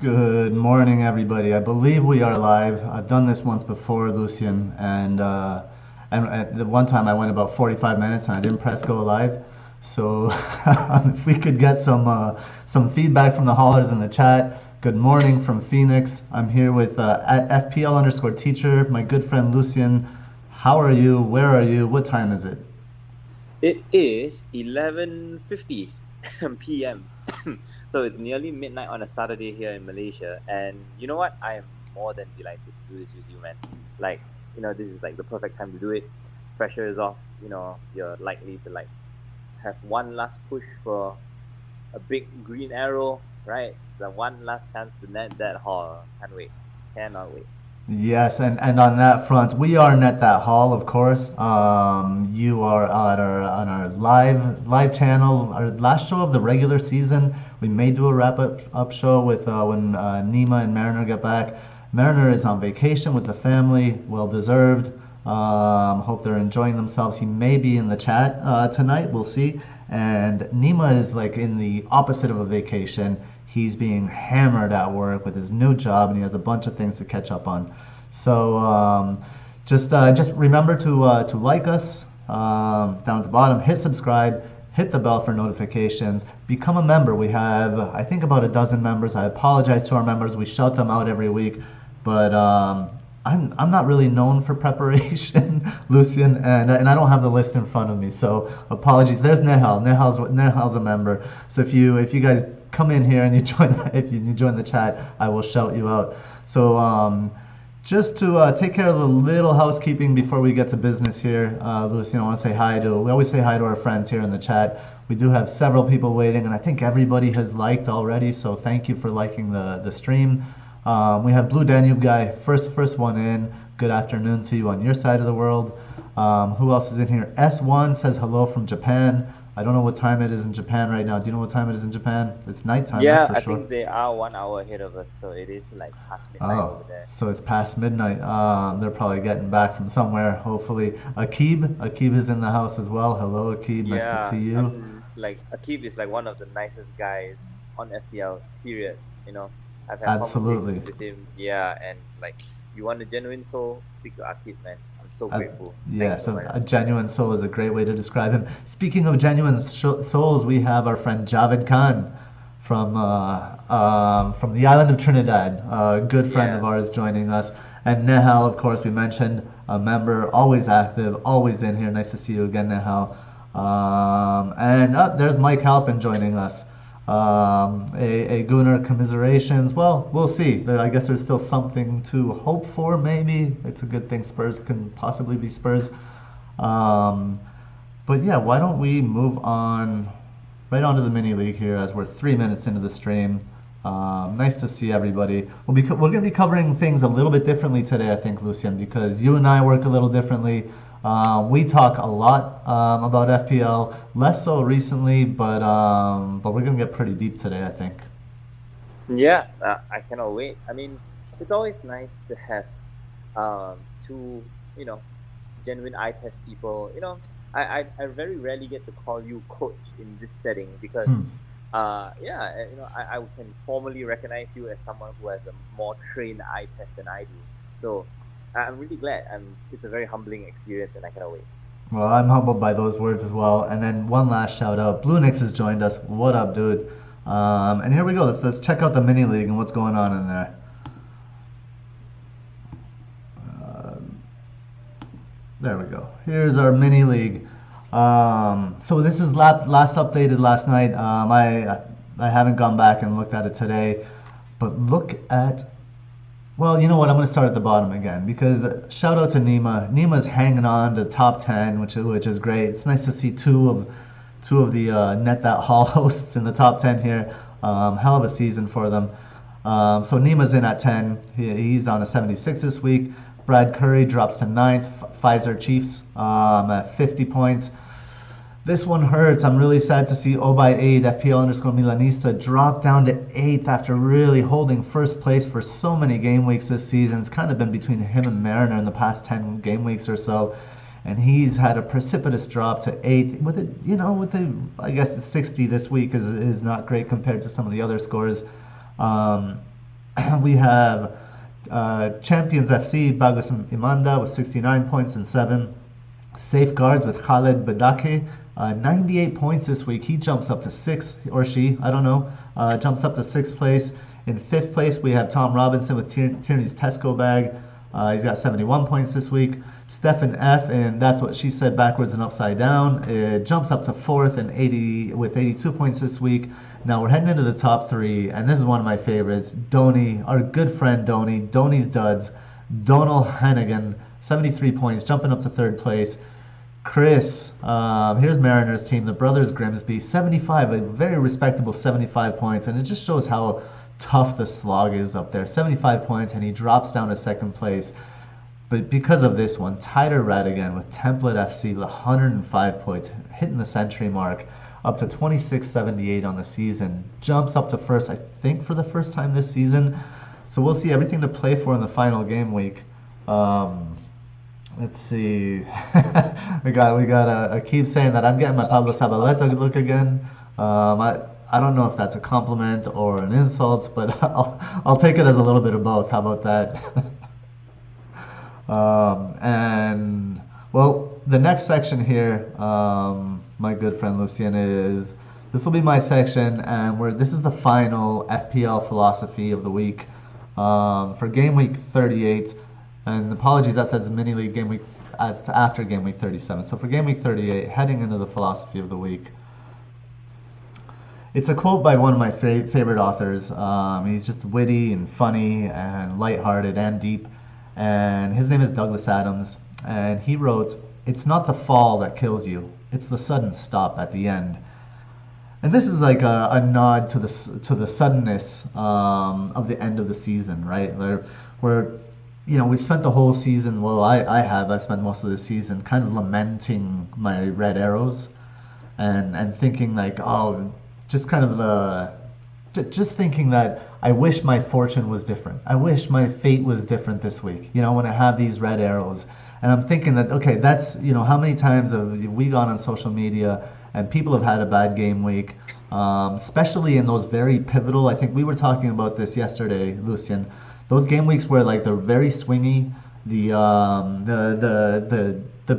Good morning, everybody. I believe we are live. I've done this once before, Lucian, and at the one time I went about 45 minutes and I didn't press go live. So if we could get some feedback from the haulers in the chat. Good morning from Phoenix. I'm here with at FPL_teacher, my good friend Lucian. How are you? Where are you? What time is it? It is 11:50 p.m. So it's nearly midnight on a Saturday here in Malaysia. And you know what? I am more than delighted to do this with you, man. Like, this is like the perfect time to do it. Pressure is off. You're likely to have one last push for a big green arrow, right? The one last chance to net that haul. Can't wait. Cannot wait. Yes, and on that front, we are Net That Hall, of course. You are on our live channel, our last show of the regular season. We may do a wrap up show with when Nima and Mariner get back. Mariner is on vacation with the family, well deserved. Hope they're enjoying themselves. He may be in the chat tonight. We'll see. And Nima is like in the opposite of a vacation. He's being hammered at work with his new job, and he has a bunch of things to catch up on. So just remember to like us down at the bottom, hit subscribe, hit the bell for notifications, become a member. We have, I think, about a dozen members. I apologize to our members. We shout them out every week, but I'm not really known for preparation, Lucian, and I don't have the list in front of me. So apologies. There's Nehal. Nehal's a member. So if you guys come in here and you join the chat, I will shout you out. So just to take care of the little housekeeping before we get to business here, Lucian, I want to say hi to. We always say hi to our friends here in the chat. We do have several people waiting, and I think everybody has liked already. So thank you for liking the stream. We have Blue Danube guy, first one in. Good afternoon to you on your side of the world. Who else is in here? S1 says hello from Japan. I don't know what time it is in Japan right now. Do you know what time it is in Japan? It's nighttime. Yeah, that's for I sure. think they are 1 hour ahead of us, so it is like past midnight over there. So it's past midnight. They're probably getting back from somewhere, hopefully. Akib is in the house as well. Hello, Akib. Nice to see you. Akib is like one of the nicest guys on FPL, period. I've had Absolutely. conversations with him. Yeah, and you want a genuine soul, speak to Akib, man. I'm so grateful. Yeah, so a genuine soul is a great way to describe him. Speaking of genuine souls, we have our friend Javed Khan from the island of Trinidad, a good friend of ours joining us. And Nehal, of course, we mentioned, a member, always active, always in here. Nice to see you again, Nehal. And there's Mike Halpin joining us. A Gunnar commiserations. Well, we'll see. I guess there's still something to hope for, maybe. It's a good thing Spurs can possibly be Spurs. But yeah, why don't we move on right onto the mini league here as we're 3 minutes into the stream. Nice to see everybody. We're going to be covering things a little bit differently today, I think, Lucian, because you and I work a little differently. We talk a lot about FPL, less so recently, but we're gonna get pretty deep today, I think. Yeah, I cannot wait. I mean, it's always nice to have two, genuine eye test people. I very rarely get to call you coach in this setting because, I can formally recognize you as someone who has a more trained eye test than I do. So I'm really glad. It's a very humbling experience, and I cannot wait. Well, I'm humbled by those words as well. And then one last shout out. Blue Nix has joined us. What up, dude? And here we go. Let's check out the mini league and what's going on in there. There we go. Here's our mini league. So this is last updated last night. I haven't gone back and looked at it today, but look at. Well, you know what? I'm going to start at the bottom again because shout out to Nima. Nima's hanging on to top 10, which is great. It's nice to see two of the Net That Hall hosts in the top 10 here. Hell of a season for them. So Nima's in at 10. He's on a 76 this week. Brad Curry drops to 9th. Pfizer Chiefs at 50 points. This one hurts. I'm really sad to see O8 FPL_Milanista drop down to 8th after really holding first place for so many game weeks this season. It's kind of been between him and Mariner in the past 10 game weeks or so. And he's had a precipitous drop to 8th. I guess 60 this week is not great compared to some of the other scores. We have Champions FC, Bagus Imanda with 69 points and 7. Safeguards with Khaled Badake, 98 points this week. He jumps up to 6, or she, I don't know, jumps up to 6th place. In 5th place, we have Tom Robinson with Tierney's Tesco bag. He's got 71 points this week. Stefan F, and that's what she said backwards and upside down. It jumps up to 4th and with 82 points this week. Now we're heading into the top 3, and this is one of my favorites. Donny, our good friend Donny, Donny's Duds, Donal Hannigan, 73 points, jumping up to 3rd place. Chris, here's Mariners team, the Brothers Grimsby, 75, a very respectable 75 points, and it just shows how tough the slog is up there. 75 points, and he drops down to 2nd place. But because of this one, Tyler Radigan with Template FC, 105 points, hitting the century mark, up to 26.78 on the season. Jumps up to 1st, I think, for the first time this season. So we'll see everything to play for in the final game week. Let's see. we got a keep saying that I'm getting my Pablo Zabaleta look again. I don't know if that's a compliment or an insult, but I'll take it as a little bit of both. How about that? And well, the next section here, my good friend Lucien, this will be my section, and this is the final FPL philosophy of the week for Game Week 38. And apologies, that says Minileague Game Week after Game Week 37. So for Game Week 38, heading into the philosophy of the week, it's a quote by one of my favorite authors. He's just witty and funny and lighthearted and deep. And his name is Douglas Adams. And he wrote, "It's not the fall that kills you, it's the sudden stop at the end." And this is like a nod to the suddenness of the end of the season, right? Where we spent the whole season, well, I spent most of the season kind of lamenting my red arrows and thinking like, just kind of just thinking that I wish my fortune was different. I wish my fate was different this week, when I have these red arrows. And I'm thinking that, okay, that's, how many times have we gone on social media and people have had a bad game week, especially in those very pivotal, I think we were talking about this yesterday, Lucien, those game weeks where like they're very swingy, the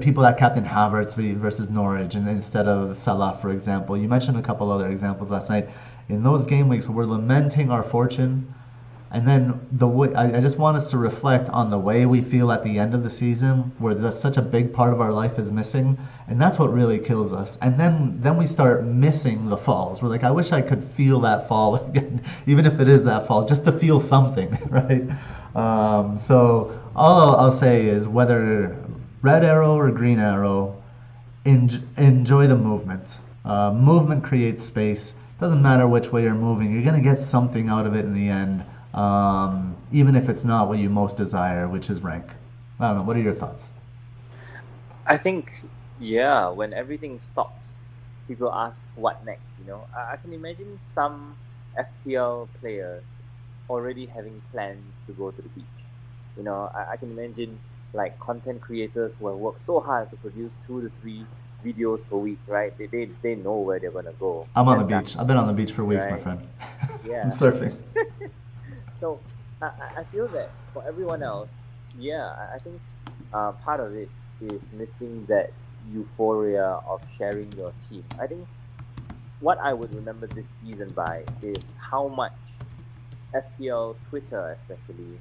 people that captain Havertz versus Norwich and instead of Salah, for example. You mentioned a couple other examples last night. In those game weeks where we're lamenting our fortune, and then I just want us to reflect on the way we feel at the end of the season, where such a big part of our life is missing, and that's what really kills us. And then we start missing the falls. We're like, I wish I could feel that fall again, even if it is that fall, just to feel something, right? So all I'll say is, whether red arrow or green arrow, enjoy the movement. Movement creates space. Doesn't matter which way you're moving, you're going to get something out of it in the end, even if it's not what you most desire, which is rank. I don't know, what are your thoughts? I think, when everything stops, people ask what next, I can imagine some FPL players already having plans to go to the beach. I can imagine like content creators who have worked so hard to produce 2 to 3 videos per week, right? They know where they're gonna go. I'm on the beach. I've been on the beach for weeks, right, my friend. Yeah. I'm surfing. So I feel that for everyone else, I think part of it is missing that euphoria of sharing your team. I think what I would remember this season by is how much FPL Twitter especially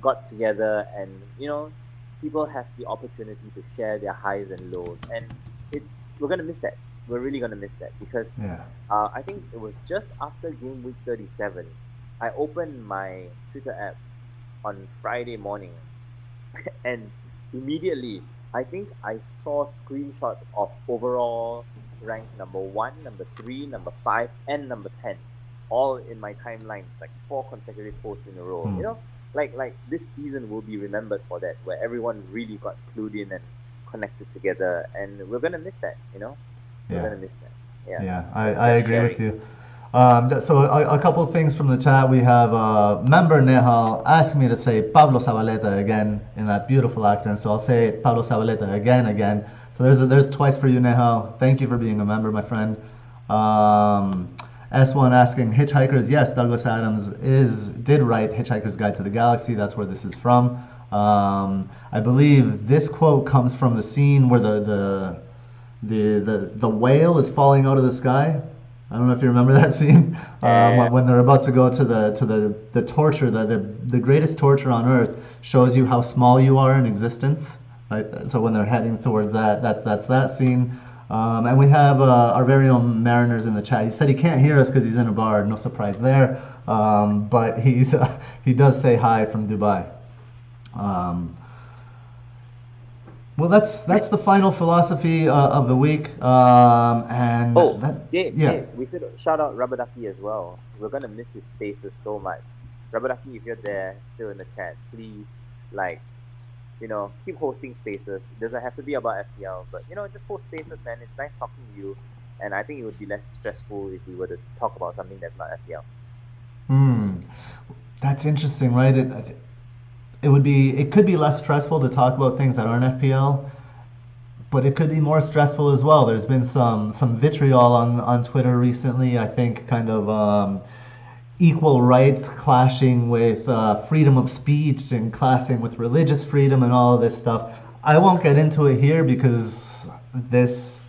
got together, and people have the opportunity to share their highs and lows, and we're gonna miss that. We're really gonna miss that because I think it was just after Game Week 37, I opened my Twitter app on Friday morning, and immediately I think I saw screenshots of overall rank number 1, number 3, number 5, and number 10, all in my timeline, like 4 consecutive posts in a row. Like this season will be remembered for that, where everyone really got clued in and connected together, and we're gonna miss that. We're gonna miss that. Yeah, I agree with you. So a couple of things from the chat. We have member Nehal asked me to say Pablo Zabaleta again in that beautiful accent, so I'll say Pablo Zabaleta again. So there's twice for you, Nehal. Thank you for being a member, my friend. S1 asking Hitchhikers. Yes, Douglas Adams did write Hitchhiker's Guide to the Galaxy. That's where this is from. I believe this quote comes from the scene where the whale is falling out of the sky. I don't know if you remember that scene when they're about to go to the torture, the greatest torture on earth shows you how small you are in existence. Right? So when they're heading towards that's that scene. And we have our very own Mariners in the chat. He said he can't hear us because he's in a bar. No surprise there. But he does say hi from Dubai. Well, that's the final philosophy of the week. Jay, we should shout out Rubber Ducky as well. We're gonna miss his spaces so much. Rubber Ducky, if you're there, still in the chat, please, keep hosting spaces. It doesn't have to be about FPL, but just host spaces, man. It's nice talking to you, and I think it would be less stressful if we were to talk about something that's not FPL. That's interesting, right? It could be less stressful to talk about things that aren't FPL, but it could be more stressful as well. There's been some vitriol on Twitter recently. I think kind of equal rights clashing with freedom of speech and clashing with religious freedom and all of this stuff. I won't get into it here because this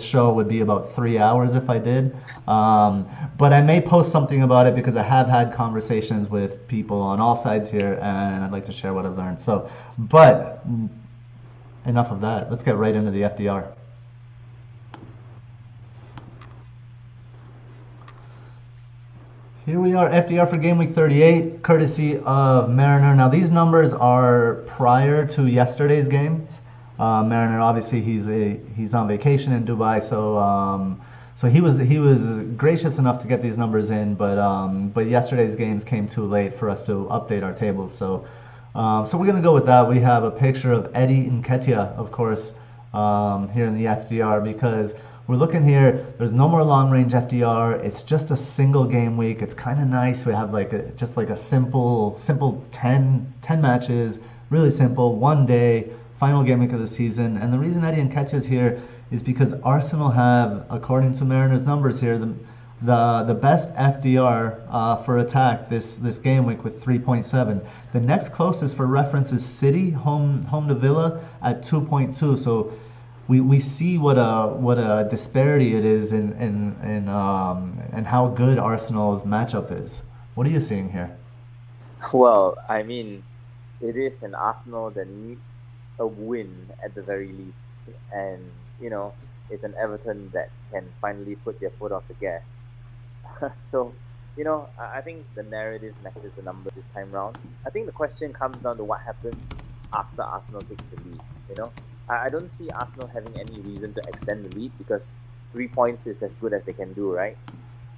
show would be about 3 hours if I did. But I may post something about it because I have had conversations with people on all sides here, and I'd like to share what I've learned. So, but enough of that. Let's get right into the FDR. Here we are, FDR for Gameweek 38, courtesy of Mariner. Now these numbers are prior to yesterday's game. Mariner, obviously, he's on vacation in Dubai, so he was gracious enough to get these numbers in, but yesterday's games came too late for us to update our tables. So we're gonna go with that. We have a picture of Eddie Nketiah, of course, here in the FDR because we're looking here. There's no more long range FDR. It's just a single game week. It's kind of nice. We have just a simple 10 matches, really simple, one day. Final game week of the season, and the reason Eddie Nketiah is here is because Arsenal have, according to Mariners' numbers here, the best FDR for attack this game week with 3.7. The next closest for reference is City, home to Villa at 2.2. So we see what a disparity it is in how good Arsenal's matchup is. What are you seeing here? Well, I mean, it is an Arsenal that need a win at the very least, and it's an Everton that can finally put their foot off the gas. So I think the narrative matches the number this time round. I think the question comes down to what happens after Arsenal takes the lead. I don't see Arsenal having any reason to extend the lead because 3 points is as good as they can do, right?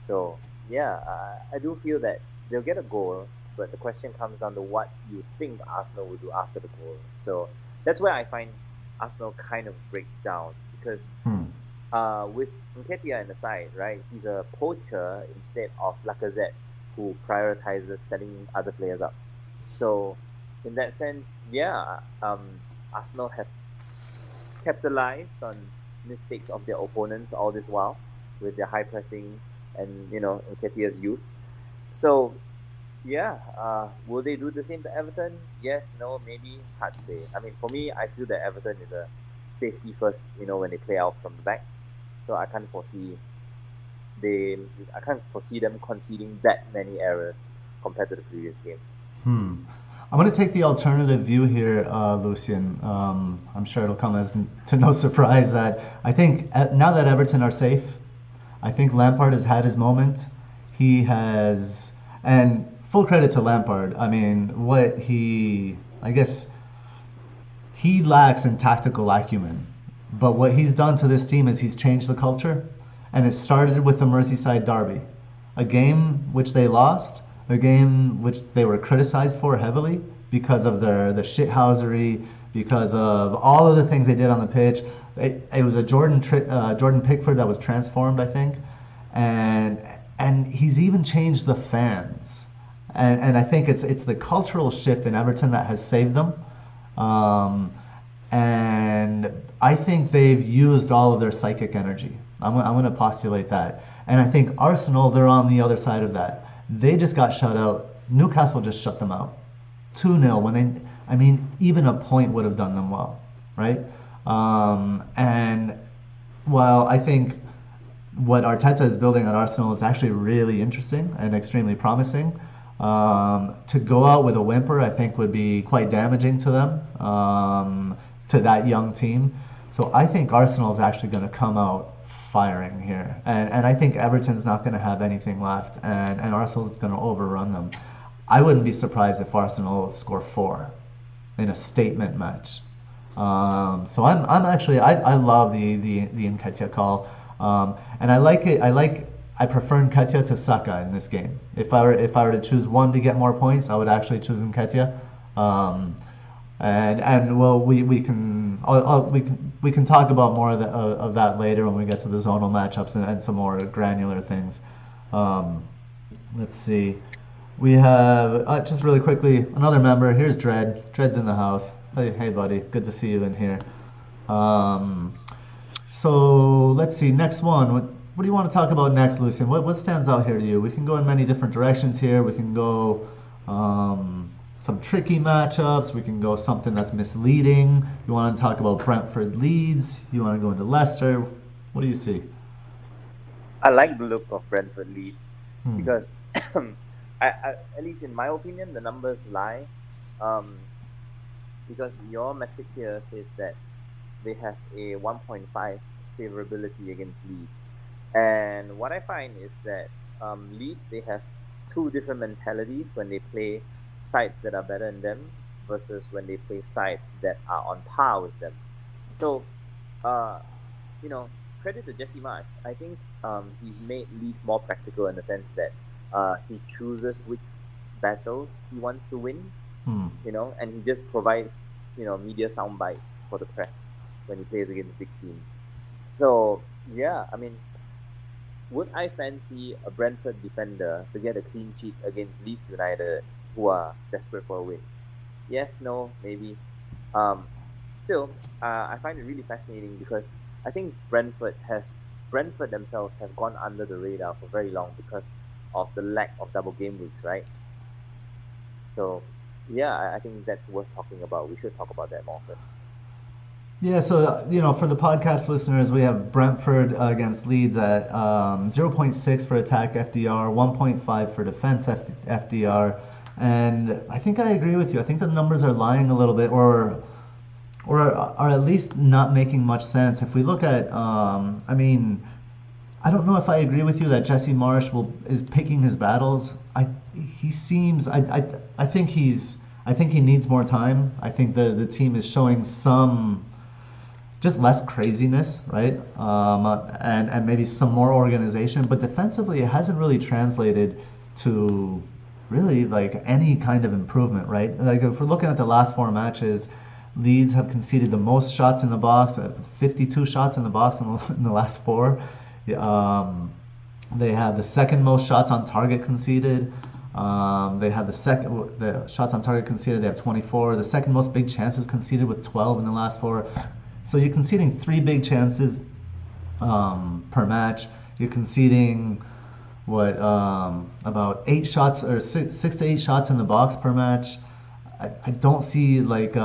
So I do feel that they'll get a goal, but the question comes down to what you think Arsenal will do after the goal. So that's where I find Arsenal kind of break down because with Nketiah in the side, right, he's a poacher instead of Lacazette, who prioritizes setting other players up. So in that sense, Arsenal have capitalized on mistakes of their opponents all this while with their high pressing and Nketiah's youth. So will they do the same to Everton? Yes, no, maybe, hard to say. I mean, for me, I feel that Everton is a safety first, when they play out from the back. So I can't foresee them conceding that many errors compared to the previous games. I'm going to take the alternative view here, Lucian. I'm sure it'll come as to no surprise that I think now that Everton are safe, I think Lampard has had his moment. He has, and full credit to Lampard. I mean, he lacks in tactical acumen. But what he's done to this team is he's changed the culture. And it started with the Merseyside derby. A game which they lost, a game which they were criticized for heavily because of the shithousery, because of all of the things they did on the pitch. It was a Jordan Pickford that was transformed, I think. And he's even changed the fans. And I think it's the cultural shift in Everton that has saved them. And I think they've used all of their psychic energy. I'm going to postulate that. And I think Arsenal, they're on the other side of that. They just got shut out. Newcastle just shut them out. 2-0 when they, I mean, even a point would have done them well, right? And while I think what Arteta is building at Arsenal is actually really interesting and extremely promising, to go out with a whimper, I think, would be quite damaging to them, to that young team. So I think Arsenal is actually going to come out firing here. And I think Everton's not going to have anything left, and Arsenal's going to overrun them. I wouldn't be surprised if Arsenal score 4 in a statement match. So I'm actually, I love the Nketiah call. And I like it. I prefer Nketiah to Saka in this game. If I were to choose one to get more points, I would actually choose Nketiah. And well, we can talk about more of that later when we get to the zonal matchups and some more granular things. Let's see. We have just really quickly another member. Here's Dread. Dread's in the house. Hey buddy, good to see you in here. So let's see. Next one. What do you want to talk about next, Lucian? What stands out here to you? We can go in many different directions here. We can go some tricky matchups. We can go something that's misleading. You want to talk about Brentford Leeds? You want to go into Leicester? What do you see? I like the look of Brentford Leeds because, at least in my opinion, the numbers lie. Because your metric here says that they have a 1.5 favorability against Leeds. And what I find is that Leeds, they have two different mentalities when they play sides that are better than them versus when they play sides that are on par with them. So, credit to Jesse Marsch. I think he's made Leeds more practical in the sense that he chooses which battles he wants to win, and he just provides, media sound bites for the press when he plays against big teams. So, yeah, I mean, would I fancy a Brentford defender to get a clean sheet against Leeds United, who are desperate for a win? Yes, no, maybe. Still, I find it really fascinating because I think Brentford themselves have gone under the radar for very long because of the lack of double game weeks, right? So, yeah, I think that's worth talking about. We should talk about that more often. Yeah, so, for the podcast listeners, we have Brentford against Leeds at 0.6 for attack FDR, 1.5 for defense FDR. And I think I agree with you. I think the numbers are lying a little bit, or are at least not making much sense. If we look at, I don't know if I agree with you that Jesse Marsch is picking his battles. I think he needs more time. I think the team is showing some just less craziness, right? And maybe some more organization. But defensively, it hasn't really translated to really like any kind of improvement, right? Like if we're looking at the last 4 matches, Leeds have conceded the most shots in the box, 52 shots in the box in the last 4. They have the second most shots on target conceded. They have the shots on target conceded. They have 24. The second most big chances conceded with 12 in the last 4. So you're conceding 3 big chances per match. You're conceding about 8 shots or 6 to 8 shots in the box per match. I don't see like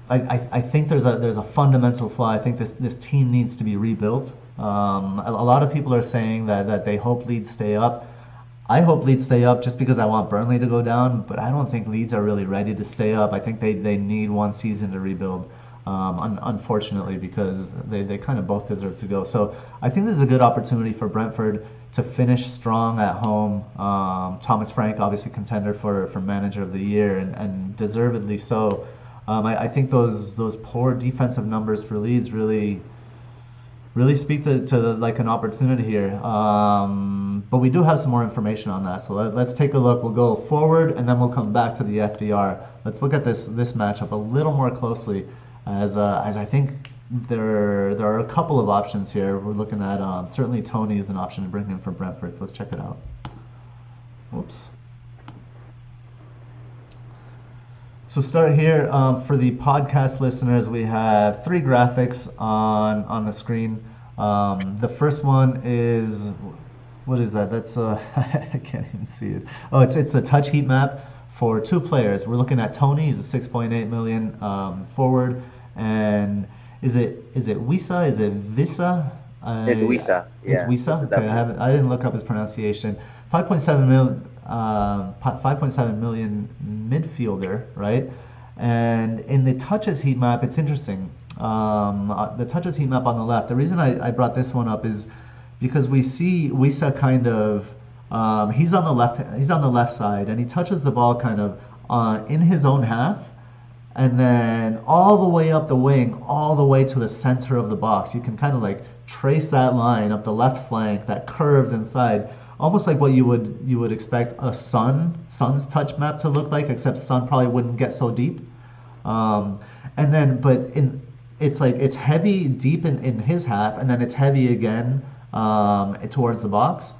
I think there's a fundamental flaw. I think this team needs to be rebuilt. A lot of people are saying that they hope Leeds stay up. I hope Leeds stay up just because I want Burnley to go down, but I don't think Leeds are really ready to stay up. I think they need one season to rebuild. Unfortunately, because they kind of both deserve to go. So I think this is a good opportunity for Brentford to finish strong at home. Thomas Frank, obviously contender for manager of the year, and deservedly so. I think those poor defensive numbers for Leeds really speak to like an opportunity here. But we do have some more information on that. So let's take a look. We'll go forward and then we'll come back to the FDR. Let's look at this matchup a little more closely. As I think there are a couple of options here. We're looking at certainly Tony is an option to bring in for Brentford, so let's check it out. Whoops. So start here for the podcast listeners. We have 3 graphics on the screen. The first one is, what is that? That's I can't even see it. Oh, it's the touch heat map for two players. We're looking at Tony. He's a 6.8 million forward, and is it Wisa? Is it Visa? It's Wisa, It's yeah, with the Wisa. Okay, W. I didn't look up his pronunciation. 5.7 million, 5.7 million midfielder, right? And in the touches heat map, it's interesting. The touches heat map on the left. The reason I brought this one up is because we see Wisa kind of he's on the left side, and he touches the ball kind of in his own half, and then all the way up the wing, all the way to the center of the box. You can kind of like trace that line up the left flank that curves inside, almost like what you would expect a Sun's touch map to look like, except Sun probably wouldn't get so deep. And then, but it's like it's heavy deep in his half, and then it's heavy again towards the box.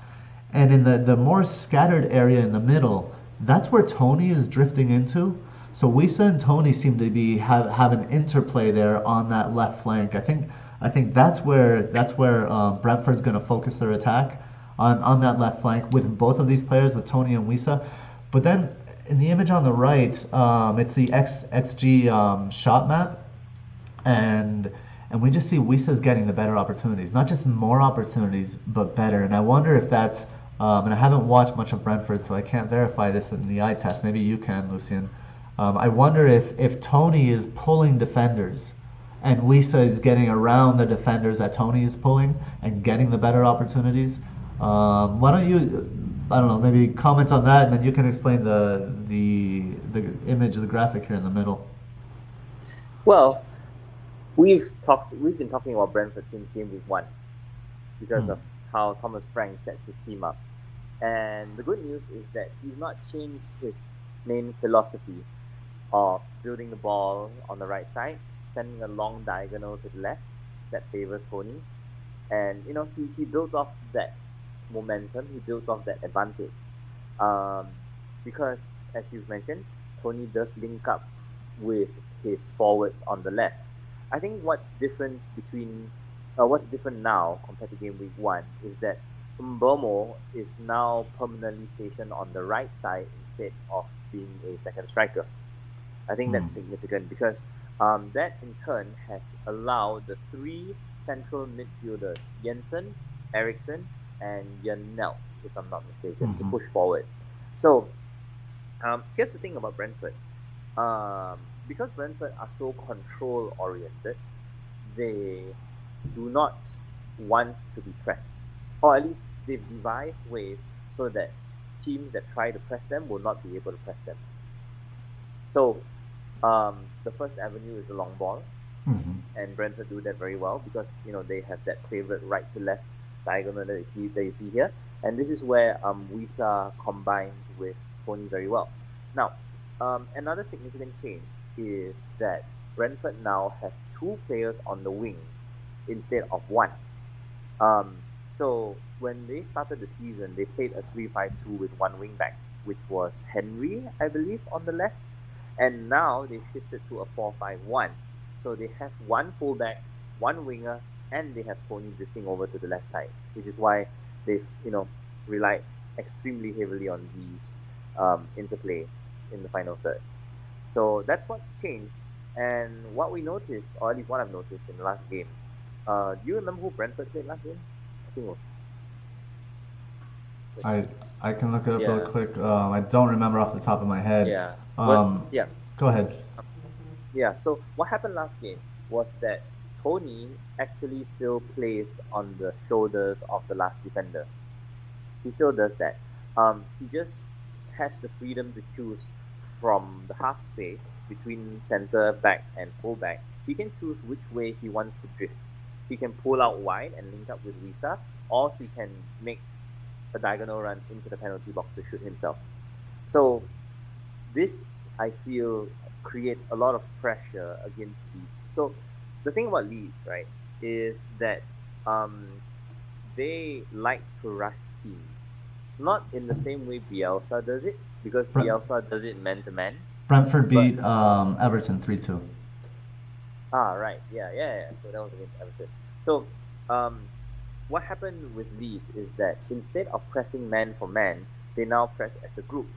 And in the more scattered area in the middle, that's where Tony is drifting into. So Wisa and Tony seem to be have an interplay there on that left flank. I think that's where Brentford's going to focus their attack on that left flank with both of these players, with Tony and Wisa. But then in the image on the right, it's the XG shot map, and we just see Wisa's getting the better opportunities, not just more opportunities, but better. And I wonder if that's and I haven't watched much of Brentford, so I can't verify this in the eye test. Maybe you can, Lucian. I wonder if Tony is pulling defenders and Wisa is getting around the defenders that Tony is pulling and getting the better opportunities. Why don't you, I don't know, maybe comment on that, and then you can explain the image of the graphic here in the middle. Well, we've been talking about Brentford since Gameweek 1 because of how Thomas Frank sets his team up. And the good news is that he's not changed his main philosophy of building the ball on the right side, sending a long diagonal to the left that favors Tony. And, you know, he builds off that momentum, he builds off that advantage. Because, as you've mentioned, Tony does link up with his forwards on the left. I think what's different now compared to Gameweek 1 is that Mbomo is now permanently stationed on the right side instead of being a second striker. I think that's significant because that in turn has allowed the three central midfielders, Jensen, Eriksson, and Janelt, if I'm not mistaken, to push forward. So here's the thing about Brentford. Because Brentford are so control-oriented, they do not want to be pressed. Or at least they've devised ways so that teams that try to press them will not be able to press them. So the first avenue is the long ball. And Brentford do that very well because, you know, they have that favorite right to left diagonal that you see here. And this is where Wisa combines with Tony very well. Now, another significant change is that Brentford now have two players on the wings instead of one. So when they started the season, they played a 3-5-2 with one wing back, which was Henry, I believe, on the left. And now they've shifted to a 4-5-1. So they have one fullback, one winger, and they have Tony drifting over to the left side, which is why they've, you know, relied extremely heavily on these interplays in the final third. So that's what's changed. And what we noticed, or at least what I've noticed in the last game, do you remember who Brentford played last game? I think it was... I can look it up real quick. I don't remember off the top of my head. Yeah. Go ahead. Yeah, so what happened last game was that Tony actually still plays on the shoulders of the last defender. He still does that. He just has the freedom to choose from the half space between centre, back, and full back. He can choose which way he wants to drift. He can pull out wide and link up with Wisa, or he can make a diagonal run into the penalty box to shoot himself. So this, I feel, creates a lot of pressure against Leeds. So the thing about Leeds, right, is that they like to rush teams. Not in the same way Bielsa does it, because Bielsa does it man-to-man. Brentford beat Everton 3-2. Ah, right. Yeah. So that was against Everton. So what happened with Leeds is that instead of pressing man for man, they now press as a group.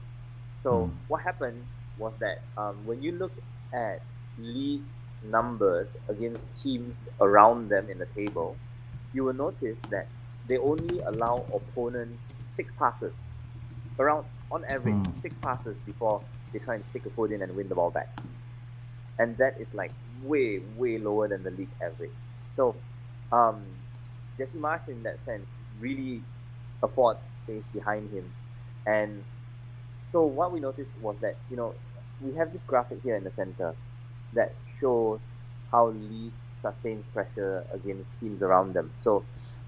So what happened was that when you look at Leeds' numbers against teams around them in the table, you will notice that they only allow opponents 6 passes, around on average 6 passes before they try and stick a foot in and win the ball back. And that is like way lower than the league average. So Jesse Marsh in that sense really affords space behind him. And so what we noticed was that, we have this graphic here in the center that shows how Leeds sustains pressure against teams around them. So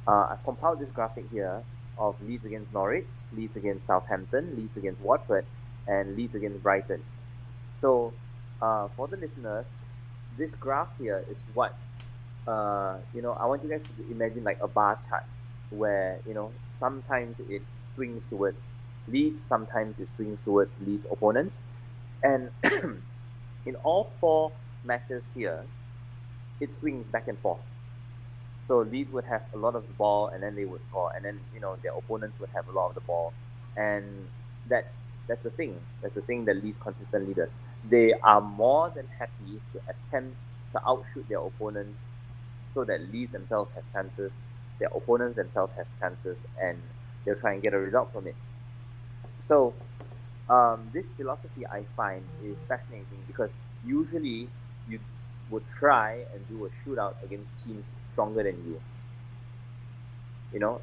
I've compiled this graphic here of Leeds against Norwich, Leeds against Southampton, Leeds against Watford, and Leeds against Brighton. So for the listeners, this graph here is what, I want you guys to imagine like a bar chart where, sometimes it swings towards Leeds, sometimes it swings towards Leeds opponents. And in all 4 matches here, it swings back and forth. So Leeds would have a lot of the ball and then they would score, and then their opponents would have a lot of the ball, and that's a thing. That's a thing that Leeds consistently does. They are more than happy to attempt to outshoot their opponents so that Leeds themselves have chances, their opponents themselves have chances, and they'll try and get a result from it. So this philosophy I find is fascinating because usually you would try and do a shootout against teams stronger than you,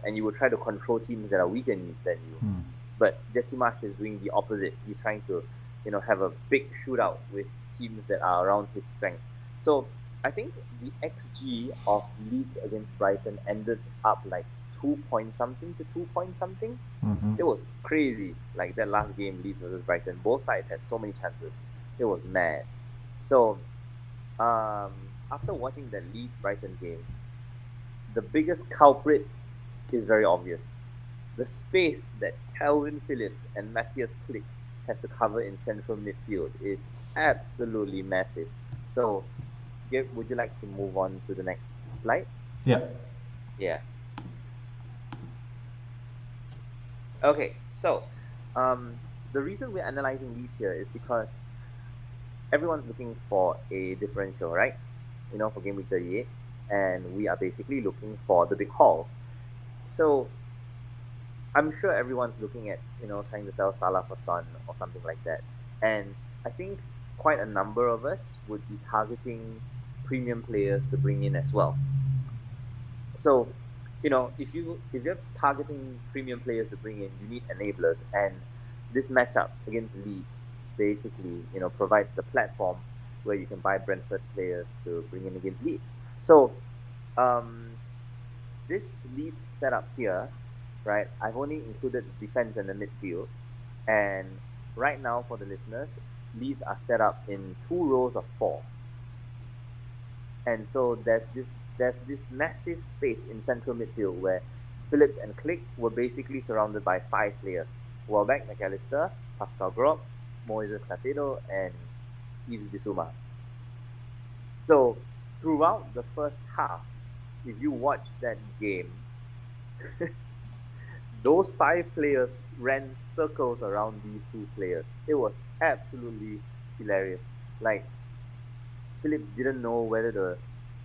and you would try to control teams that are weaker than you. But Jesse Marsh is doing the opposite. He's trying to, have a big shootout with teams that are around his strength. So I think the XG of Leeds against Brighton ended up like 2-point-something to 2-point-something. It was crazy. Like that last game, Leeds versus Brighton, both sides had so many chances. It was mad. So after watching the Leeds-Brighton game, the biggest culprit is very obvious. The space that Calvin Phillips and Matthias Klick has to cover in central midfield is absolutely massive. So, would you like to move on to the next slide? Yeah. Okay, so the reason we're analyzing Leeds here is because everyone's looking for a differential, right? For Gameweek 38, and we are basically looking for the big hauls. So I'm sure everyone's looking at, trying to sell Salah for Son or something like that. And I think quite a number of us would be targeting premium players to bring in as well. So, if you're targeting premium players to bring in, you need enablers, and this matchup against Leeds basically, provides the platform where you can buy Brentford players to bring in against Leeds. So, this Leeds setup here, right? I've only included the defense and the midfield, and right now for the listeners, Leeds are set up in 2 rows of 4, and so there's this massive space in central midfield where Phillips and Klick were basically surrounded by 5 players: Welbeck, McAllister, Pascal Grob, Moises Caicedo, and Yves Bissouma. So throughout the first half, if you watch that game, those 5 players ran circles around these 2 players. It was absolutely hilarious. Like, Phillips didn't know whether to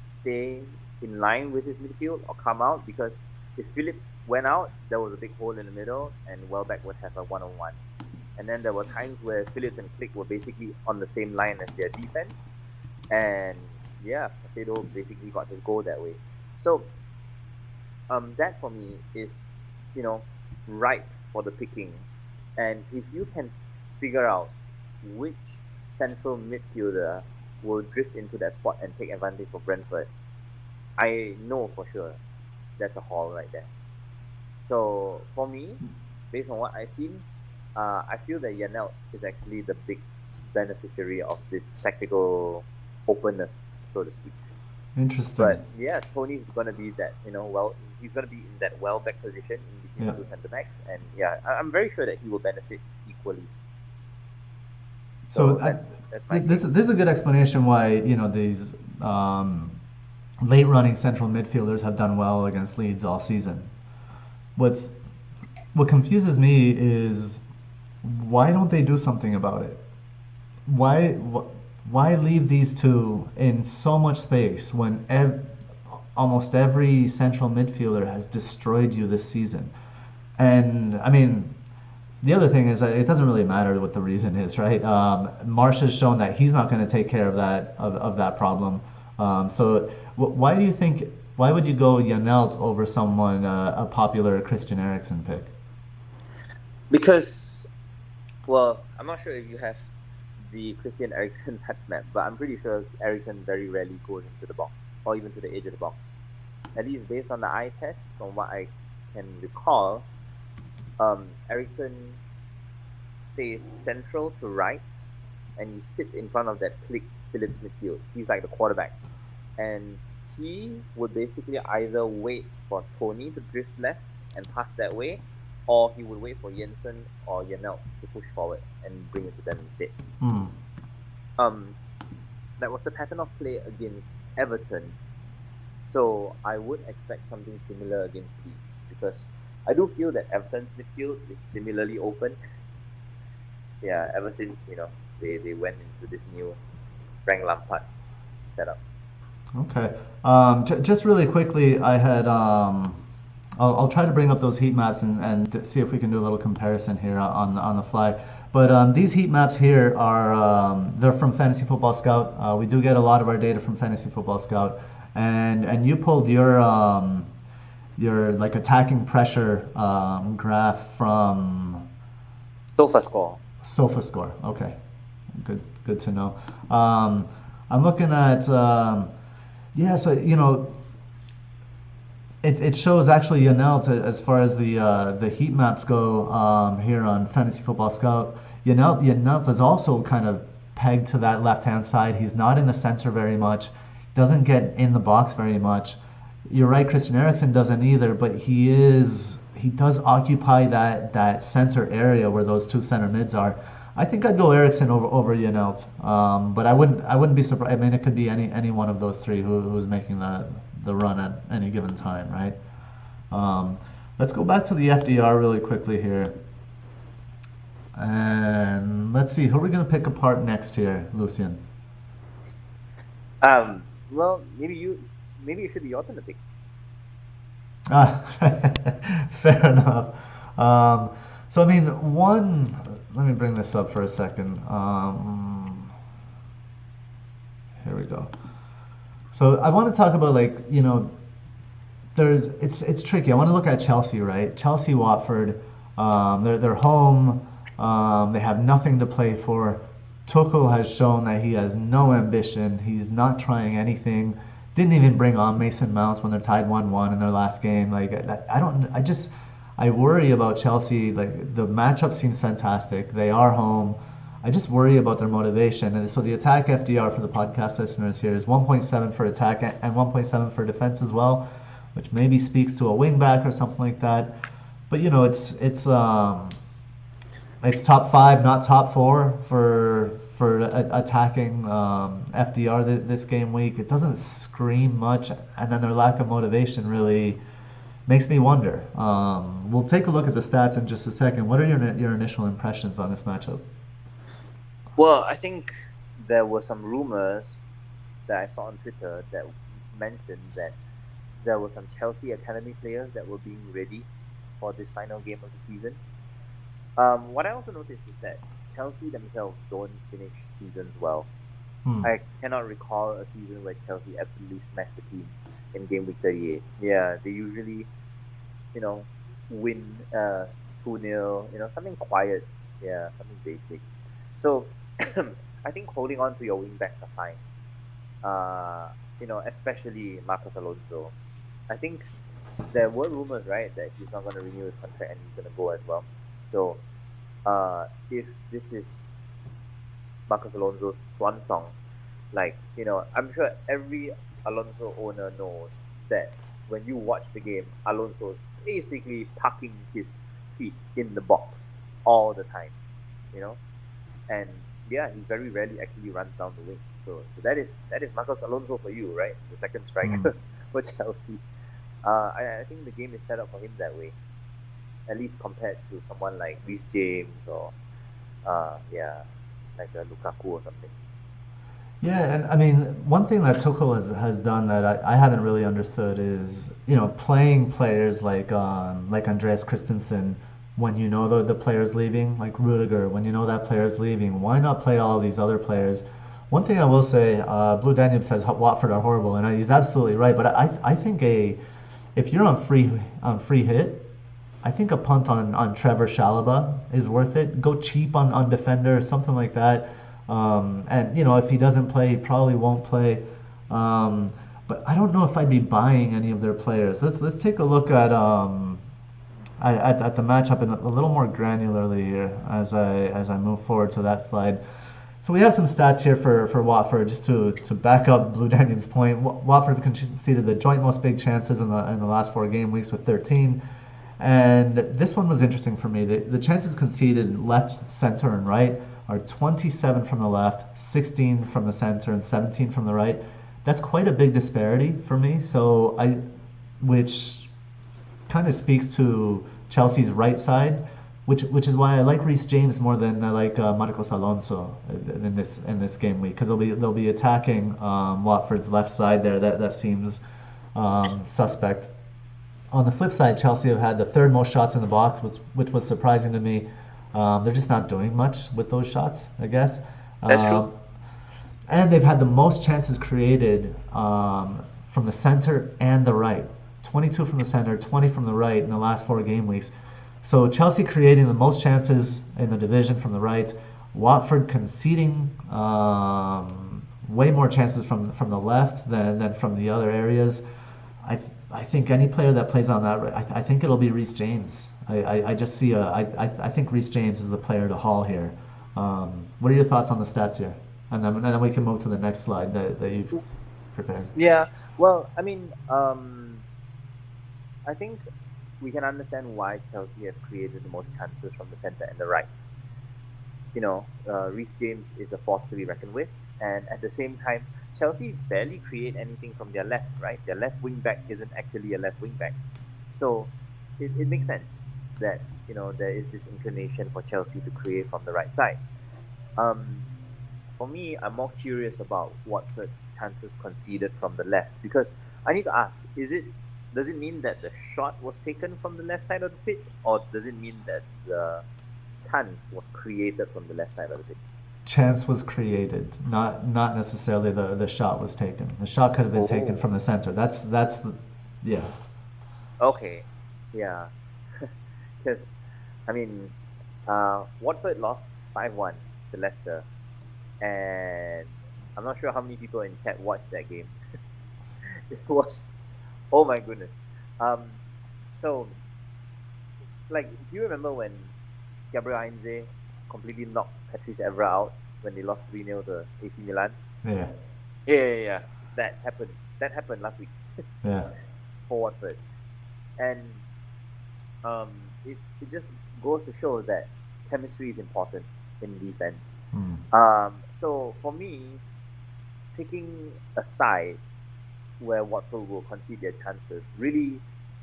stay in line with his midfield or come out, because if Phillips went out, there was a big hole in the middle and Welbeck would have a 1-on-1. And then there were times where Phillips and Klick were basically on the same line as their defense. And yeah, Caicedo basically got his goal that way. So that for me is, ripe for the picking. And if you can figure out which central midfielder will drift into that spot and take advantage for Brentford, I know for sure that's a haul right there. So for me, based on what I've seen, I feel that Janelt is actually the big beneficiary of this tactical openness, so to speak. Interesting. But yeah, Tony's gonna be that, he's gonna be in that Welbeck position in between the 2 centre backs, and yeah, I'm very sure that he will benefit equally. So this is a good explanation why these late running central midfielders have done well against Leeds all season. What confuses me is why don't they do something about it? Why why leave these two in so much space when almost every central midfielder has destroyed you this season? And I mean, the other thing is that it doesn't really matter what the reason is, right? Marsh has shown that he's not going to take care of that problem. So why do you think? Why would you go Janelt over someone a popular Christian Eriksen pick? Because, well, I'm not sure if you have the Christian Eriksen touch map, but I'm pretty sure Eriksen very rarely goes into the box or even to the edge of the box. At least based on the eye test, from what I can recall, Eriksen stays central to right, and he sits in front of that click Phillips midfield. He's like the quarterback, and he would basically either wait for Tony to drift left and pass that way, or he would wait for Jensen or Janelt to push forward and bring it to them instead. That was the pattern of play against Everton, so I would expect something similar against Leeds, because I do feel that Everton's midfield is similarly open. Yeah, ever since they went into this new Frank Lampard setup. Okay. Just really quickly, I had I'll try to bring up those heat maps and see if we can do a little comparison here on the fly. But these heat maps here are they're from Fantasy Football Scout. We do get a lot of our data from Fantasy Football Scout, and you pulled your like attacking pressure graph from SofaScore. SofaScore. Okay, good to know. I'm looking at yeah, so it shows actually Janelt as far as the heat maps go here on Fantasy Football Scout. Janelt is also kind of pegged to that left-hand side. He's not in the center very much, doesn't get in the box very much. You're right, Christian Eriksen doesn't either, but he does occupy that center area where those two center mids are. I think I'd go Eriksen over Janelt, but I wouldn't be surprised. I mean, it could be any one of those three who's making the run at any given time, right? Let's go back to the FDR really quickly here, and let's see who are we going to pick apart next here, Lucian. Well, maybe it should be your turn to pick. Fair enough. So I mean, let me bring this up for a second. Here we go. So I want to talk about it's tricky. I want to look at Chelsea, right? Chelsea, Watford, they're home. They have nothing to play for. Tuchel has shown that he has no ambition. He's not trying anything. Didn't even bring on Mason Mount when they're tied 1-1 in their last game. I worry about Chelsea. Like, the matchup seems fantastic. They are home. I just worry about their motivation. And so the attack FDR for the podcast listeners here is 1.7 for attack and 1.7 for defense as well, which maybe speaks to a wing back or something like that. But it's top 5, not top 4 for attacking FDR this game week. It doesn't scream much, and then their lack of motivation really makes me wonder. We'll take a look at the stats in just a second. What are your initial impressions on this matchup? Well, I think there were some rumors that I saw on Twitter that mentioned that there were some Chelsea Academy players that were being ready for this final game of the season. What I also noticed is that Chelsea themselves don't finish seasons well. I cannot recall a season where Chelsea absolutely smashed the team in Gameweek 38. Yeah, they usually, win 2-0, something quiet. Yeah, something basic. So, I think holding on to your wing backs are fine. Especially Marcos Alonso. I think there were rumors, right, that he's not going to renew his contract and he's going to go as well. So, if this is Marcos Alonso's swan song, I'm sure every Alonso owner knows that when you watch the game, Alonso is basically parking his feet in the box all the time, and yeah, he very rarely actually runs down the wing. So that is Marcos Alonso for you, right? The second striker for Chelsea. I think the game is set up for him that way, at least compared to someone like Reece James or like a Lukaku or something. Yeah, and I mean, one thing that Tuchel has done that I haven't really understood is, playing players like Andreas Christensen when you know the player's leaving, like Rudiger, when you know that player's leaving. Why not play all these other players? One thing I will say, Blue Danube says Watford are horrible, and he's absolutely right. But I think if you're on free hit, I think a punt on Trevor Chalobah is worth it. Go cheap on defender, something like that. And if he doesn't play, he probably won't play. But I don't know if I'd be buying any of their players. Let's take a look at the matchup in a little more granularly here as I move forward to that slide. So we have some stats here for Watford, just to back up Blue Danube's point. Watford conceded the joint most big chances in the last 4 game weeks with 13. And this one was interesting for me. The chances conceded left, center, and right are 27 from the left, 16 from the center, and 17 from the right. That's quite a big disparity for me. Which kind of speaks to Chelsea's right side, which is why I like Reece James more than I like Marcos Alonso in this game week, because they'll be attacking Watford's left side there. That seems suspect. On the flip side, Chelsea have had the 3rd most shots in the box, which was surprising to me. They're just not doing much with those shots, I guess. That's true. And they've had the most chances created from the center and the right. 22 from the center, 20 from the right in the last 4 game weeks. So Chelsea creating the most chances in the division from the right. Watford conceding way more chances from the left than from the other areas. I think any player that plays on that, I think it'll be Reece James. I just see I think Reece James is the player to haul here. What are your thoughts on the stats here? And then we can move to the next slide that you've prepared. Yeah, well, I mean, I think we can understand why Chelsea have created the most chances from the center and the right. Reece James is a force to be reckoned with, and at the same time, Chelsea barely create anything from their left, right? Their left wing back isn't actually a left wing back. So it makes sense that, there is this inclination for Chelsea to create from the right side. For me, I'm more curious about Watford's chances conceded from the left, because I need to ask, does it mean that the shot was taken from the left side of the pitch, or does it mean that the chance was created from the left side of the pitch? Chance was created, not necessarily the shot was taken. The shot could have been taken from the center. That's yeah. Okay, yeah. Because, I mean, Watford lost 5-1 to Leicester, and I'm not sure how many people in chat watched that game. It was, oh my goodness. So, like, do you remember when Gabriel completely knocked Patrice Evra out when they lost 3-0 to AC Milan? Yeah. Yeah. That happened last week. Yeah. For Watford. And it just goes to show that chemistry is important in defense. So for me, picking a side where Watford will concede their chances really,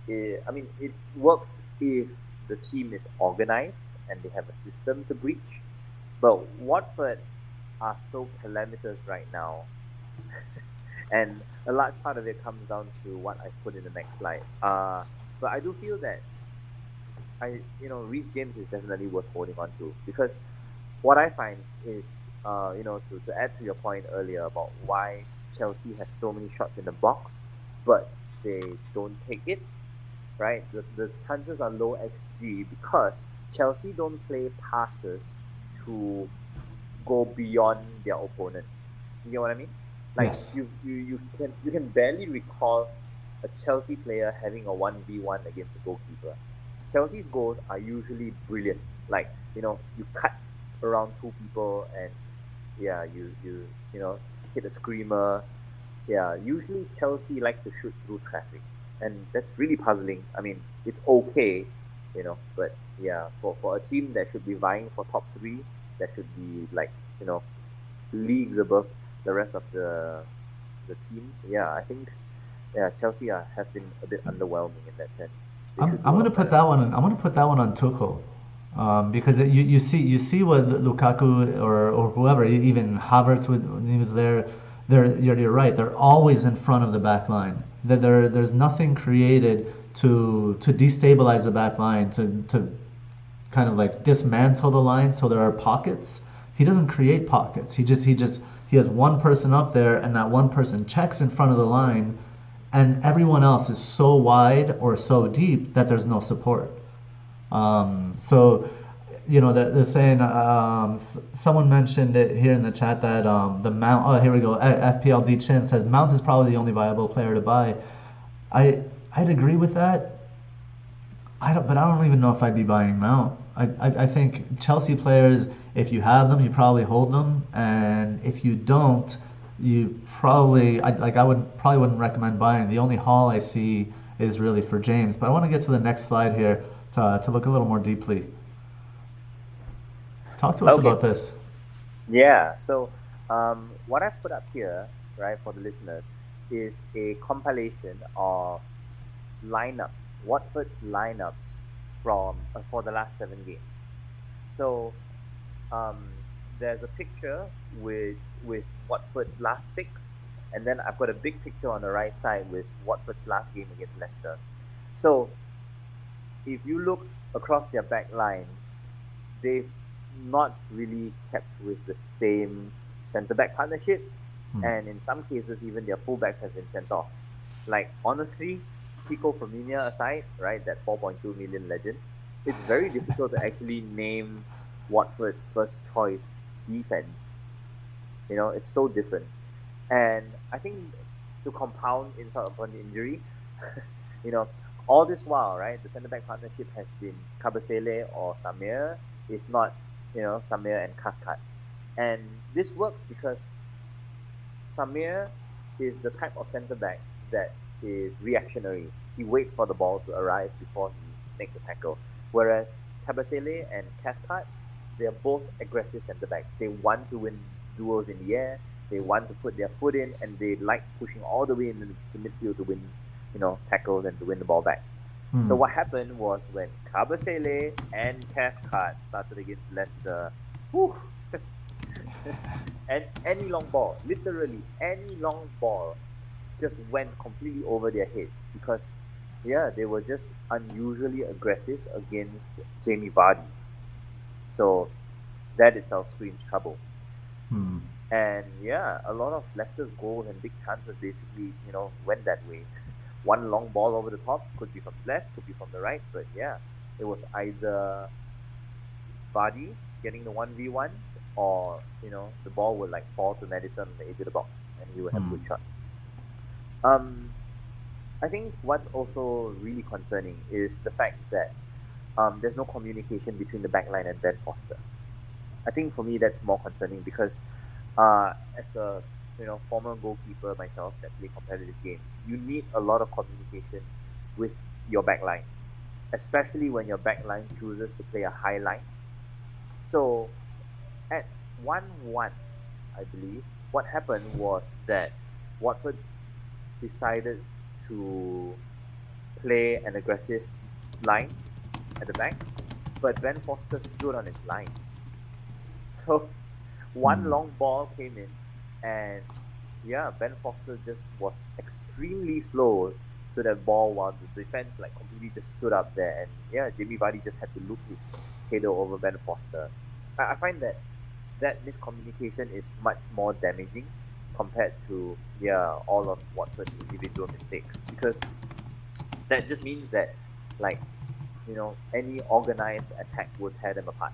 it works if the team is organized and they have a system to breach. But Watford are so calamitous right now. And a large part of it comes down to what I put in the next slide. But I do feel that Reece James is definitely worth holding on to, because what I find is, to add to your point earlier about why Chelsea has so many shots in the box, but they don't take it, right? The chances are low XG because Chelsea don't play passes to go beyond their opponents. You know what I mean? Like, yes. You can barely recall a Chelsea player having a 1v1 against a goalkeeper. Chelsea's goals are usually brilliant. Like, you cut around 2 people and you hit a screamer. Yeah, usually Chelsea like to shoot through traffic, and that's really puzzling. I mean, it's okay, but yeah, for a team that should be vying for top 3, that should be like leagues above the rest of the teams. Yeah, I think Chelsea have been a bit underwhelming in that sense. They should do I'm a gonna lot put better. that one. I'm gonna put that one on Tuchel, because you see what Lukaku or whoever, even Havertz when he was there. You're right. They're always in front of the back line. There's nothing created to destabilize the back line, to kind of like dismantle the line so there are pockets. He doesn't create pockets. He has one person up there, and that one person checks in front of the line, and everyone else is so wide or so deep that there's no support. So, they're saying, someone mentioned it here in the chat that the Mount. Oh, here we go. FPL D Chin says Mount is probably the only viable player to buy. I'd agree with that. But I don't even know if I'd be buying Mount. I think Chelsea players, if you have them, you probably hold them, and if you don't, you probably I would probably wouldn't recommend buying. The only haul I see is really for James. But I want to get to the next slide here to look a little more deeply. Talk to us Okay. about this. Yeah. So, what I've put up here, right, for the listeners, is a compilation of lineups, Watford's lineups from for the last 7 games. So, there's a picture with Watford's last 6, and then I've got a big picture on the right side with Watford's last game against Leicester. So, if you look across their back line, they've not really kept with the same centre-back partnership, and in some cases, even their fullbacks have been sent off. Like, honestly, Pico Firmino aside, right, that 4.2 million legend, it's very difficult to actually name Watford's first choice defense. It's so different. And I think to compound insult upon injury, all this while, right, the centre-back partnership has been Kabasele or Samir, if not, Samir and Cathcart. And this works because Samir is the type of centre-back that is reactionary. He waits for the ball to arrive before he makes a tackle. Whereas Kabasele and Cathcart, they're both aggressive centre-backs. They want to win duels in the air. They want to put their foot in, and they like pushing all the way into midfield to win, tackles and to win the ball back. So what happened was when Kabasele and Cathcart started against Leicester, and any long ball, literally any long ball, just went completely over their heads because, they were just unusually aggressive against Jamie Vardy. So that itself screams trouble. And a lot of Leicester's goals and big chances basically, went that way. One long ball over the top, could be from the left, could be from the right, but it was either Vardy getting the 1v1s or, the ball would like fall to Madison on the edge of the box and he would have a good shot. I think what's also really concerning is the fact that there's no communication between the backline and Ben Foster. I think for me that's more concerning because as a former goalkeeper myself that play competitive games, you need a lot of communication with your backline, especially when your backline chooses to play a high line. So at 1-1, I believe, what happened was that Watford decided to play an aggressive line at the back, but Ben Foster stood on his line. So one long ball came in, and Ben Foster just was extremely slow to that ball while the defense like completely just stood up there, and Jamie Vardy just had to loop his header over Ben Foster. I find that miscommunication is much more damaging compared to all of Watford's individual mistakes, because that just means that any organized attack will tear them apart,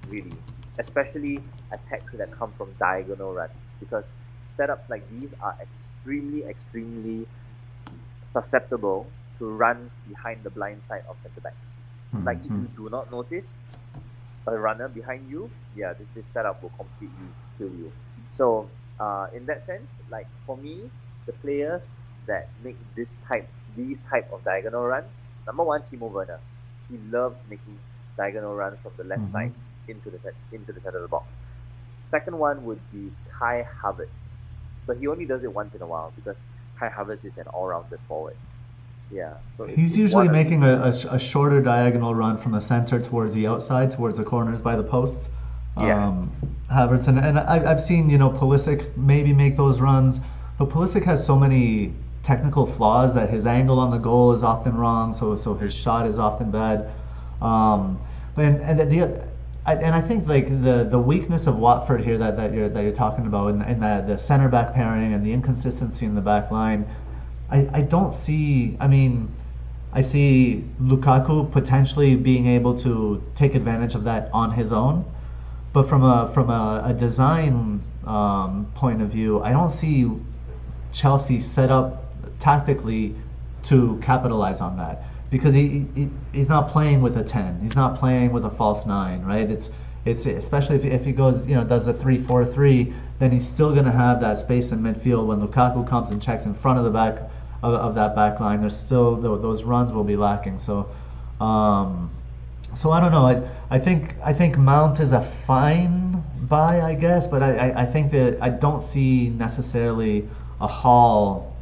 really, especially attacks that come from diagonal runs, because setups like these are extremely susceptible to runs behind the blind side of centre backs. Like if you do not notice a runner behind you, this setup will completely kill you. So in that sense, like for me, the players that make these type of diagonal runs, number one, Timo Werner. He loves making diagonal runs from the left side into the center of the box. Second one would be Kai Havertz, but he only does it once in a while because Kai Havertz is an all-rounded forward. Yeah, so He's it's usually one of making these. a shorter diagonal run from the center towards the outside, towards the corners by the posts. Yeah. Havertz and I've seen Pulisic maybe make those runs, but Pulisic has so many technical flaws that his angle on the goal is often wrong, so his shot is often bad. But and I think like the weakness of Watford here that you're talking about, and the center back pairing and the inconsistency in the back line. I don't see. I mean, I see Lukaku potentially being able to take advantage of that on his own, but from a design point of view, I don't see Chelsea set up tactically to capitalize on that because he's not playing with a 10. He's not playing with a false 9, right? It's especially if he goes, does a 3-4-3, then he's still going to have that space in midfield when Lukaku comes and checks in front of the back of that back line. There's still those runs will be lacking. So I don't know. I think Mount is a fine buy, I guess, but I think that I don't see necessarily a Hall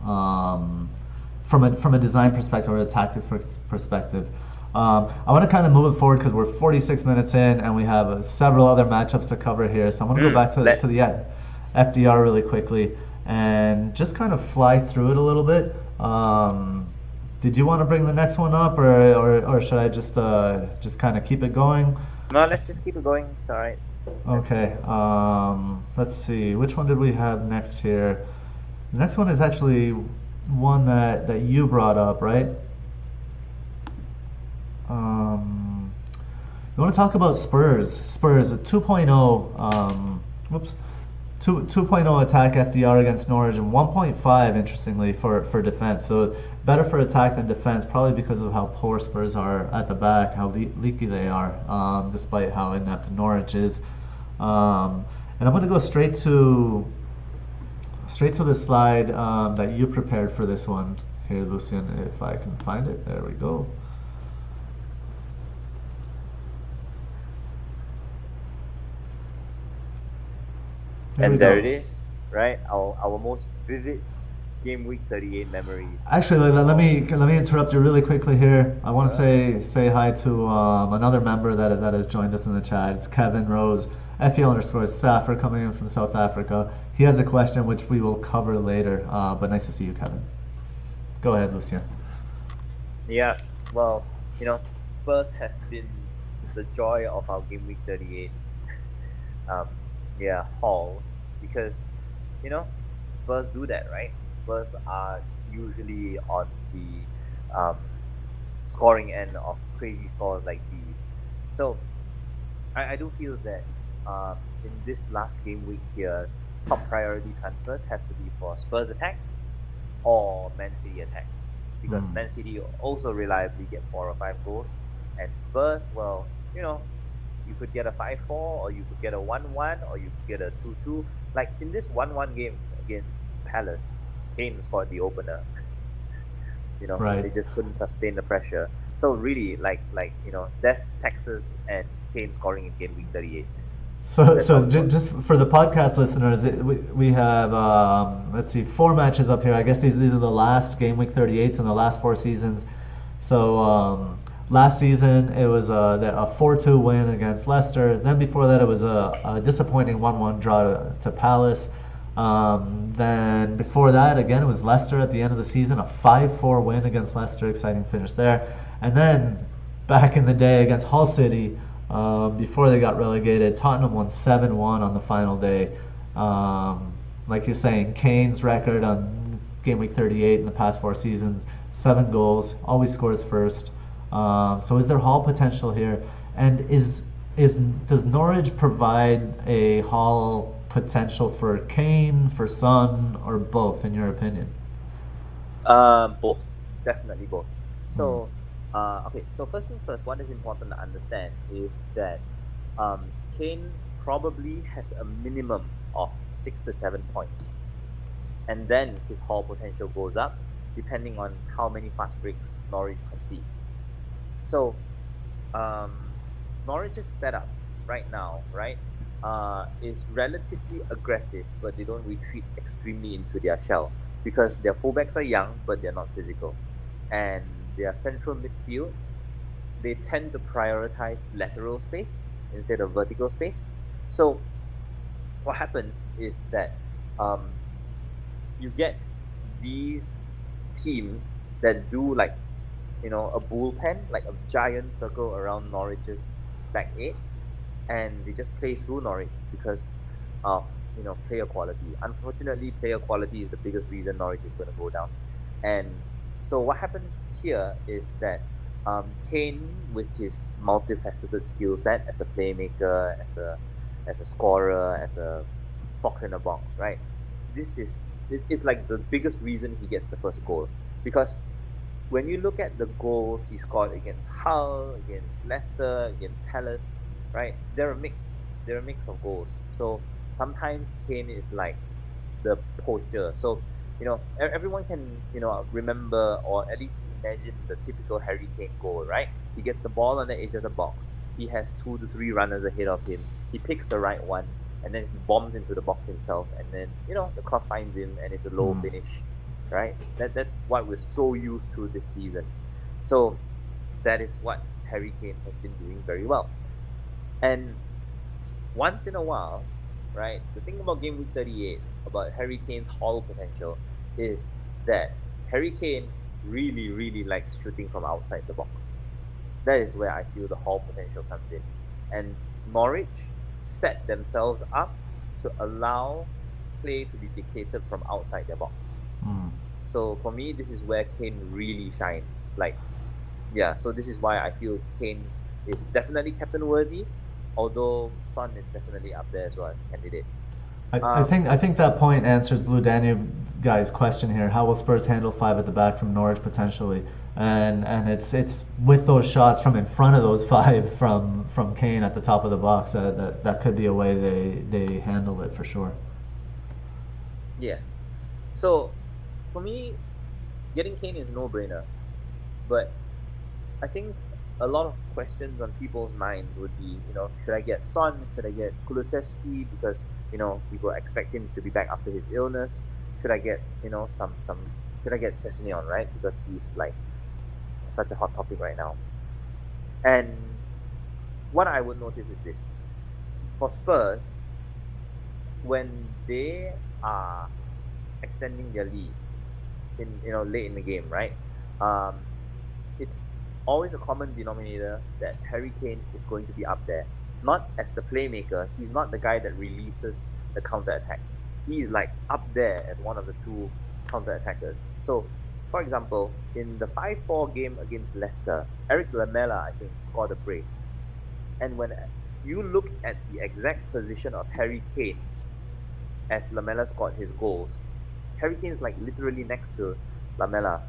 from a design perspective or a tactics perspective. I want to kind of move it forward because we're 46 minutes in and we have several other matchups to cover here. So I'm going to go back to the FDR really quickly and just kind of fly through it a little bit. Did you want to bring the next one up, or should I just kind of keep it going? No, let's just keep it going. It's all right. Okay. Let's see. Which one did we have next here? The next one is actually one that you brought up, right? You want to talk about Spurs? Spurs, a 2.0. 2.0 attack FDR against Norwich and 1.5, interestingly, for defense. So better for attack than defense, probably because of how poor Spurs are at the back, how leaky they are, despite how inept Norwich is. And I'm going to go straight to the slide that you prepared for this one here, Lucian, if I can find it. There we go. There it is, right? Our most vivid Gameweek 38 memories. Actually, let me interrupt you really quickly here. I want to say hi to another member that has joined us in the chat. It's Kevin Rose, FPL_Staffer, coming in from South Africa. He has a question which we will cover later. But nice to see you, Kevin. Go ahead, Lucian. Yeah, well, Spurs have been the joy of our Gameweek 38. Hauls, because Spurs do that, right? Spurs are usually on the scoring end of crazy scores like these. So I do feel that in this last game week here, top priority transfers have to be for Spurs attack or Man City attack, because Man City also reliably get 4 or 5 goals, and Spurs, well, you could get a 5-4, or you could get a 1-1, or you could get a 2-2. Like in this 1-1 game against Palace, Kane scored the opener. Right. They just couldn't sustain the pressure. So really, death, taxes, and Kane scoring in Game Week 38. So just for the podcast listeners, we have let's see, 4 matches up here. I guess these are the last Game Week 38s in the last 4 seasons. So last season it was a 4-2 win against Leicester. Then before that it was a disappointing 1-1 draw to Palace. Then before that again it was Leicester at the end of the season, a 5-4 win against Leicester, exciting finish there. And then back in the day against Hull City, before they got relegated, Tottenham won 7-1 on the final day. Like you're saying, Kane's record on Game Week 38 in the past 4 seasons, 7 goals, always scores first. So is there Hall potential here? And does Norwich provide a Hall potential for Kane, for Son, or both, in your opinion? Both. Definitely both. So, okay, so first things first, what is important to understand is that Kane probably has a minimum of 6 to 7 points. And then his Hall potential goes up depending on how many fast breaks Norwich concede. So, Norwich's setup right now, right? is relatively aggressive, but they don't retreat extremely into their shell because their fullbacks are young, but they're not physical, and their central midfield, they tend to prioritize lateral space instead of vertical space. So what happens is that you get these teams that do like, a bullpen, like a giant circle around Norwich's back eight, and they just play through Norwich because of player quality. Unfortunately, player quality is the biggest reason Norwich is going to go down. And so what happens here is that Kane, with his multifaceted skill set as a playmaker, as a scorer, as a fox in a box, right? It's like the biggest reason he gets the first goal, because when you look at the goals he scored against Hull, against Leicester, against Palace, right? They're a mix. They're a mix of goals. So sometimes Kane is like the poacher. So everyone can remember, or at least imagine, the typical Harry Kane goal, right? He gets the ball on the edge of the box. He has 2 to 3 runners ahead of him. He picks the right one, and then he bombs into the box himself, and then the cross finds him, and it's a low finish, right? That's what we're so used to this season. So that is what Harry Kane has been doing very well. And once in a while, right, the thing about Gameweek 38, about Harry Kane's Haul potential, is that Harry Kane really, really likes shooting from outside the box. That is where I feel the Haul potential comes in. And Norwich set themselves up to allow play to be dictated from outside their box. So for me, this is where Kane really shines. So this is why I feel Kane is definitely captain worthy, although Son is definitely up there as well as a candidate. I think that point answers Blue Danube guy's question here. How will Spurs handle 5 at the back from Norwich potentially? And it's with those shots from in front of those 5 from Kane at the top of the box, that could be a way they handle it for sure. Yeah. So for me, getting Kane is a no-brainer, but I think a lot of questions on people's minds would be, should I get Son? Should I get Kulusevski? Because, people expect him to be back after his illness. Should I get, should I get Sessegnon, right? Because he's like such a hot topic right now. And what I would notice is this. For Spurs, when they are extending their lead in, late in the game, right? It's always a common denominator that Harry Kane is going to be up there. Not as the playmaker, he's not the guy that releases the counter-attack. He's like up there as one of the 2 counter-attackers. So, for example, in the 5-4 game against Leicester, Eric Lamela, I think, scored a brace. And when you look at the exact position of Harry Kane as Lamela scored his goals, Harry Kane's like literally next to Lamela,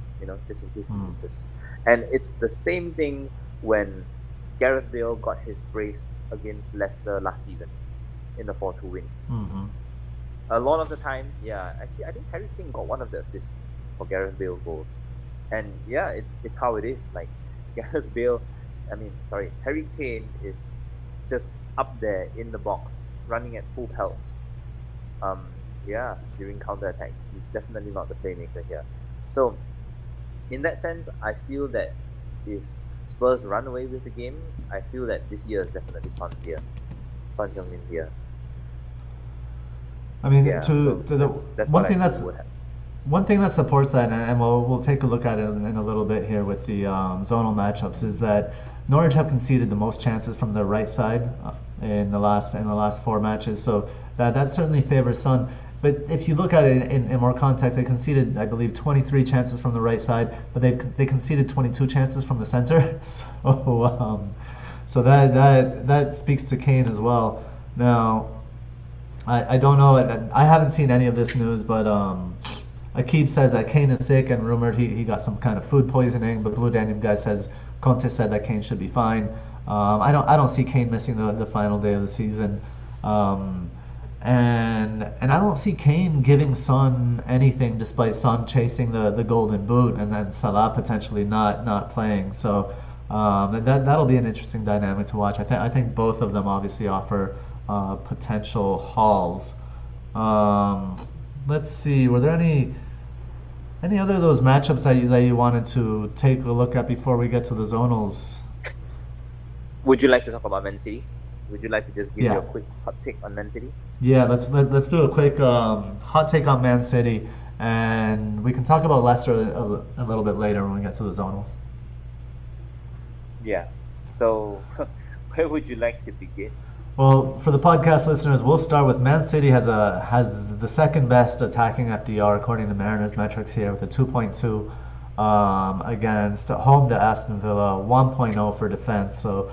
just in case he misses. And it's the same thing when Gareth Bale got his brace against Leicester last season in the 4-2 win. A lot of the time, actually, I think Harry Kane got one of the assists for Gareth Bale's goals. And it's how it is. Like, Harry Kane is just up there in the box, running at full pelt. During counter-attacks. He's definitely not the playmaker here. So, in that sense, I feel that if Spurs run away with the game, I feel that this year is definitely Son's year. Son Heung-min's year. I mean, that's one thing that supports that, and we'll take a look at it in a little bit here with the zonal matchups, is that Norwich have conceded the most chances from their right side in the last 4 matches. So that certainly favors Son. But if you look at it in more context, they conceded, I believe, 23 chances from the right side, but they conceded 22 chances from the center. So that speaks to Kane as well. Now, I don't know. I haven't seen any of this news, but Akib says that Kane is sick and rumored he got some kind of food poisoning. But Blue Danube guy says Conte said that Kane should be fine. I don't see Kane missing the final day of the season. And I don't see Kane giving Son anything, despite Son chasing the golden boot and then Salah potentially not playing. So that'll be an interesting dynamic to watch. I think both of them obviously offer potential hauls. Let's see. Were there any other of those matchups that you wanted to take a look at before we get to the zonals? Would you like to talk about Man City? Would you like to just give Yeah. you a quick hot take on Man City? Yeah, let's do a quick hot take on Man City, and we can talk about Leicester a little bit later when we get to the zonals. Yeah. So, where would you like to begin? Well, for the podcast listeners, we'll start with Man City has the second best attacking FDR according to Mariners metrics here with a 2.2 against home to Aston Villa, 1.0 for defense. So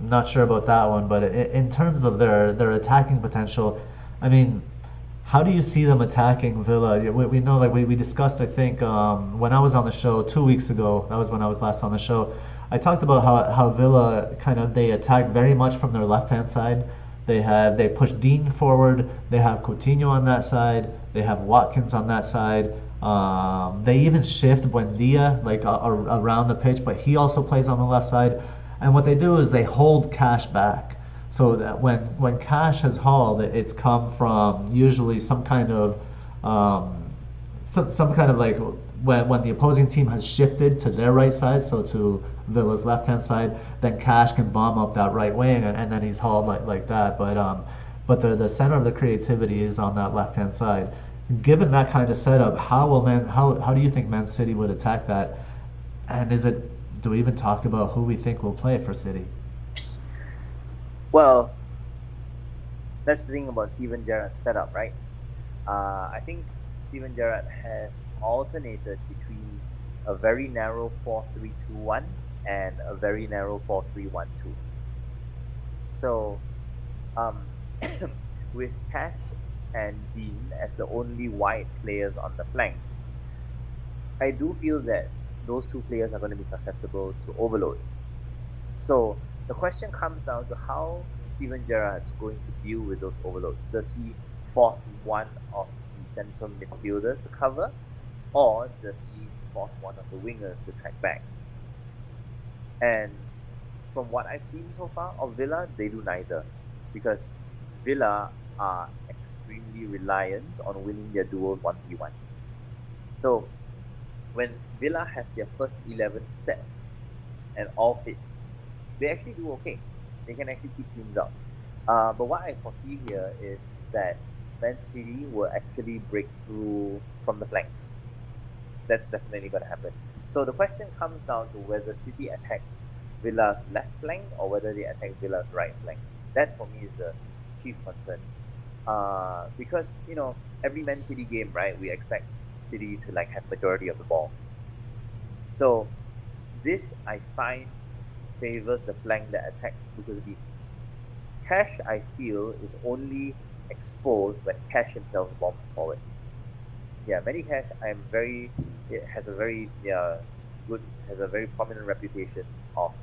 not sure about that one, but in terms of their attacking potential, I mean, how do you see them attacking Villa? We know, like we discussed, I think, when I was on the show 2 weeks ago. That was when I was last on the show. I talked about how Villa they attack very much from their left-hand side. They push Dean forward. They have Coutinho on that side. They have Watkins on that side. They even shift Buendia around the pitch, but he also plays on the left side. And what they do is they hold Cash back, so that when Cash has hauled, it's come from usually some kind of like when the opposing team has shifted to their right side, so to Villa's left hand side, then Cash can bomb up that right wing, and then he's hauled like that. But the center of the creativity is on that left hand side. Given that kind of setup, how do you think Man City would attack that? And do we even talk about who we think will play for City? Well, that's the thing about Steven Gerrard's setup, right? I think Steven Gerrard has alternated between a very narrow 4-3-2-1 and a very narrow 4-3-1-2. So, with Cash and Dean as the only wide players on the flanks, I do feel that those two players are going to be susceptible to overloads. So the question comes down to how Steven Gerrard is going to deal with those overloads. Does he force one of the central midfielders to cover, or does he force one of the wingers to track back? And from what I've seen so far of Villa, they do neither, because Villa are extremely reliant on winning their duels 1v1. So when Villa have their first 11 set and all fit, they actually do okay. They can actually keep teams up. But what I foresee here is that Man City will actually break through from the flanks. That's definitely going to happen. So the question comes down to whether City attacks Villa's left flank or whether they attack Villa's right flank. That for me is the chief concern. Because, every Man City game, right, we expect City to have majority of the ball. So this, I find, favors the flank that attacks Lucas Dean. Cash, I feel, is only exposed when Cash himself bombs forward. Yeah, Matty Cash, has a very prominent reputation of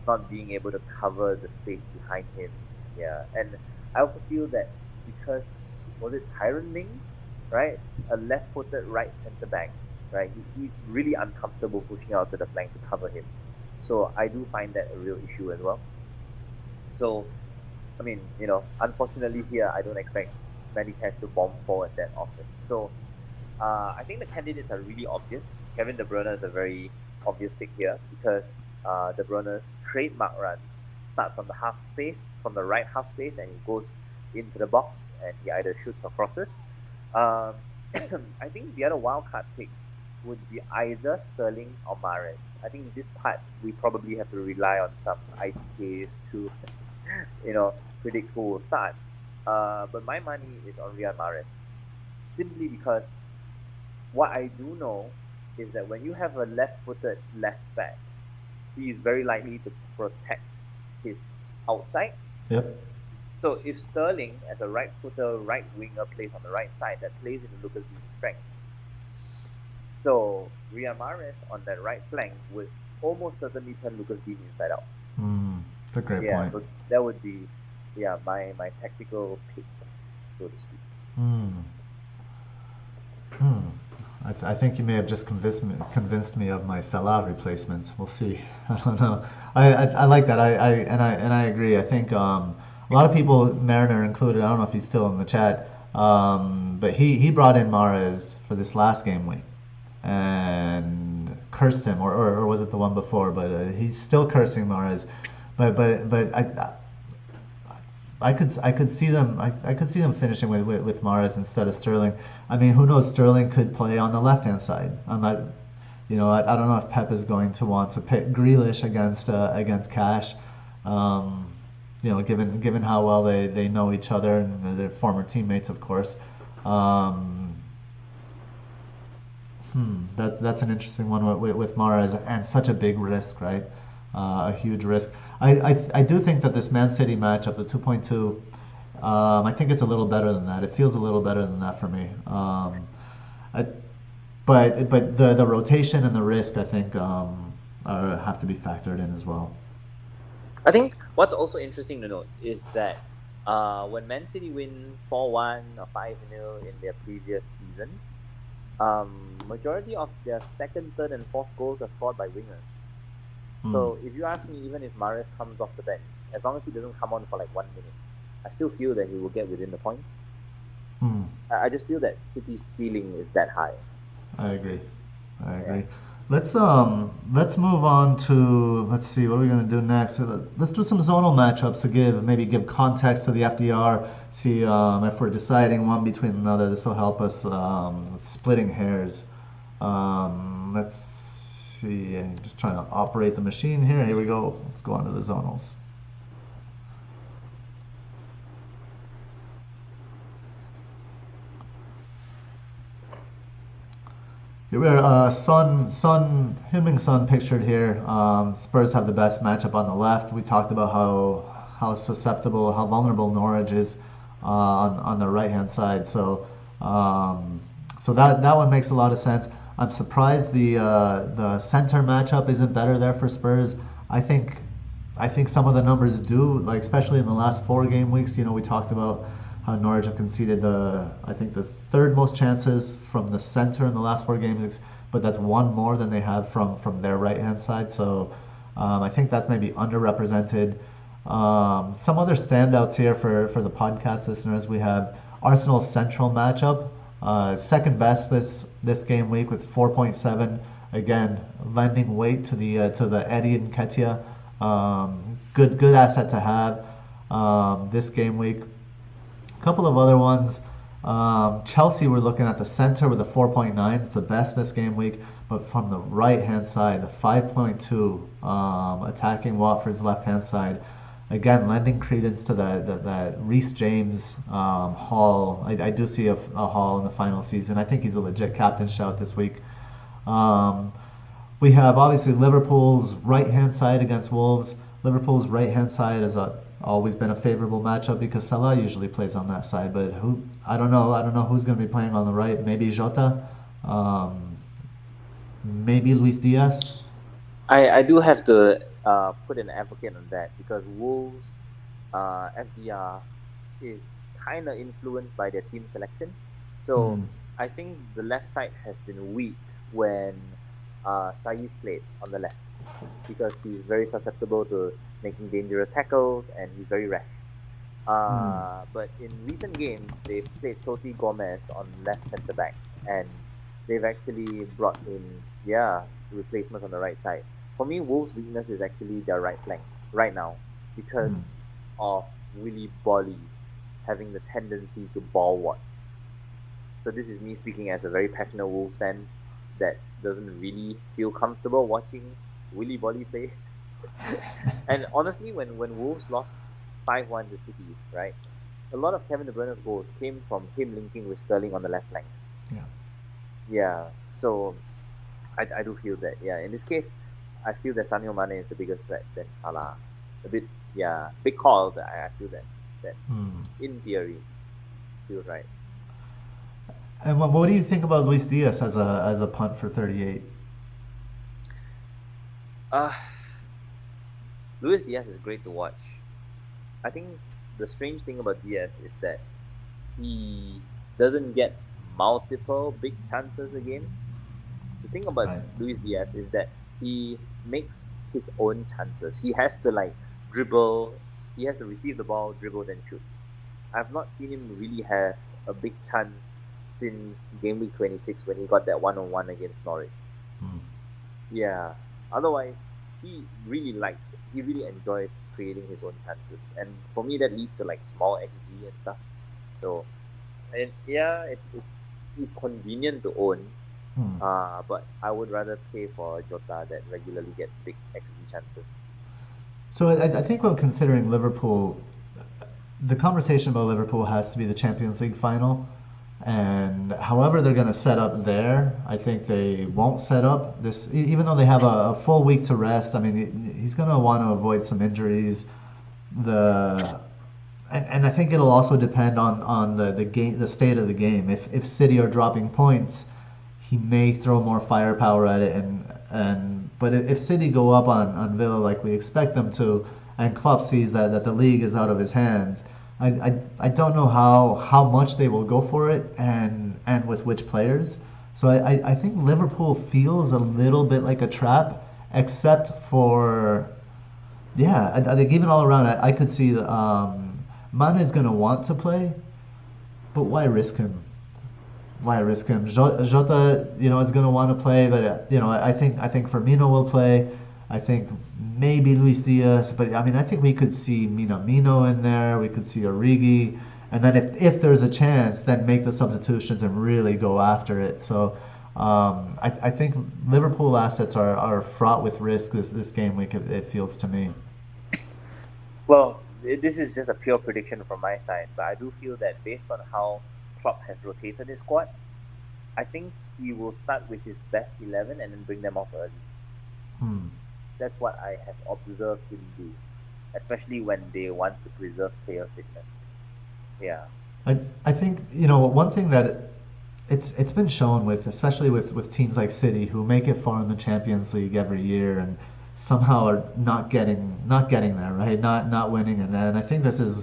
not being able to cover the space behind him. Yeah, and I also feel that because, was it Tyron Mings, right? A left-footed right centre-back, right? He's really uncomfortable pushing out to the flank to cover him. So I do find that a real issue as well. So, I mean, unfortunately here, I don't expect Matty Cash to bomb forward that often. So, I think the candidates are really obvious. Kevin De Bruyne is a very obvious pick here because De Bruyne's trademark runs start from the right half space, and he goes into the box and he either shoots or crosses. I think the other wildcard pick would be either Sterling or Mahrez. I think this part we probably have to rely on some ITKs to, predict who will start. But my money is on Riyad Mahrez, simply because what I do know is that when you have a left-footed left back, he is very likely to protect his outside. Yep. So if Sterling, as a right-footer, right winger, plays on the right side, that plays into Lucas Dean's strengths. So Riyad Mahrez on that right flank would almost certainly turn Lucas Dean inside out. That's a great point. So that would be my tactical pick, so to speak. I think you may have just convinced me of my Salah replacement. We'll see. I don't know. I like that. I agree. I think A lot of people, Mariner included, I don't know if he's still in the chat, but he brought in Mahrez for this last game week and cursed him, or was it the one before? But he's still cursing Mahrez. But I could see them I could see them finishing with Mahrez instead of Sterling. I mean, who knows? Sterling could play on the left hand side. I'm not, I don't know if Pep is going to want to pick Grealish against Cash. Given how well they know each other and they're former teammates, of course. That's an interesting one with Mahrez, and such a big risk, right? A huge risk. I do think that this Man City matchup, the 2.2, I think it's a little better than that. It feels a little better than that for me. But the rotation and the risk, I think, have to be factored in as well. I think what's also interesting to note is that when Man City win 4-1 or 5-0 in their previous seasons, majority of their second, third, and fourth goals are scored by wingers. So if you ask me, even if Mahrez comes off the bench, as long as he doesn't come on for like 1 minute, I still feel that he will get within the points. I just feel that City's ceiling is that high. I agree. Yeah. Let's move on to, let's see, what are we going to do next? Let's do some zonal matchups to maybe give context to the FDR. See if we're deciding one between another. This will help us splitting hairs. Let's see. I'm just trying to operate the machine here. Here we go. Let's go on to the zonals. Here we are, Heung-min Son pictured here. Spurs have the best matchup on the left. We talked about how susceptible, how vulnerable Norwich is on the right-hand side. So that one makes a lot of sense. I'm surprised the center matchup isn't better there for Spurs. I think some of the numbers do, like especially in the last 4 game weeks. We talked about how Norwich have conceded the third most chances from the center in the last 4 game weeks, but that's one more than they have from their right hand side. So I think that's maybe underrepresented. Some other standouts here for the podcast listeners. We have Arsenal's central matchup, second best this game week with 4.7. Again, lending weight to the Eddie and Ketia. Good asset to have this game week. A couple of other ones. Chelsea, we're looking at the center with a 4.9. It's the best this game week. But from the right-hand side, the 5.2, attacking Watford's left-hand side. Again, lending credence to that Reece James Hall. I do see a Hall in the final season. I think he's a legit captain shout this week. We have obviously Liverpool's right-hand side against Wolves. Liverpool's right-hand side has always been a favorable matchup because Salah usually plays on that side. But I don't know who's going to be playing on the right. Maybe Jota, maybe Luis Diaz. I do have to put an advocate on that because Wolves FDR is kind of influenced by their team selection. So I think the left side has been weak when Saiz played on the left because he's very susceptible to making dangerous tackles and he's very rash. But in recent games, they've played Totti Gomez on left centre back and they've actually brought in replacements on the right side. For me, Wolves' weakness is actually their right flank right now because of Willy Bolly having the tendency to ball watch. So this is me speaking as a very passionate Wolves fan that doesn't really feel comfortable watching Willy Bolly play. And honestly, when Wolves lost 5-1 to City, right, a lot of Kevin De Bruyne's goals came from him linking with Sterling on the left flank. Yeah, so I do feel that, in this case, I feel that Sadio Mane is the biggest threat than Salah. Big call, but I feel that in theory, feels right. And what do you think about Luis Diaz as a punt for 38? Luis Diaz is great to watch. I think the strange thing about Diaz is that he doesn't get multiple big chances again. The thing about Luis Diaz is that he makes his own chances. He has to dribble he has to receive the ball, dribble, then shoot. I've not seen him really have a big chance since Gameweek 26 when he got that 1-on-1 against Norwich. Yeah. Otherwise, he really enjoys creating his own chances, and for me that leads to like small XG and stuff. So, and yeah, he's convenient to own, but I would rather pay for Jota that regularly gets big XG chances. So I think when considering Liverpool, the conversation about Liverpool has to be the Champions League final. And however they're going to set up there, I think they won't set up this, even though they have a full week to rest. I mean, he's going to want to avoid some injuries. And I think it'll also depend on the game, the state of the game. If City are dropping points, he may throw more firepower at it. But if City go up on Villa like we expect them to, and Klopp sees that the league is out of his hands, I don't know how much they will go for it and with which players. So I think Liverpool feels a little bit like a trap, except for, I think even all around I could see Mane is going to want to play, but why risk him? Why risk him? Jota, is going to want to play, but I think Firmino will play. I think maybe Luis Diaz, but I mean, I think we could see Minamino in there. We could see Origi, and then if there's a chance, then make the substitutions and really go after it. So I think Liverpool assets are fraught with risk this game week. It feels to me. Well, this is just a pure prediction from my side, but I do feel that based on how Klopp has rotated his squad, I think he will start with his best 11 and then bring them off early. That's what I have observed him do, especially when they want to preserve player fitness. Yeah. I think one thing that it's been shown with, especially with teams like City who make it far in the Champions League every year and somehow are not getting there, right? Not winning, and I think this is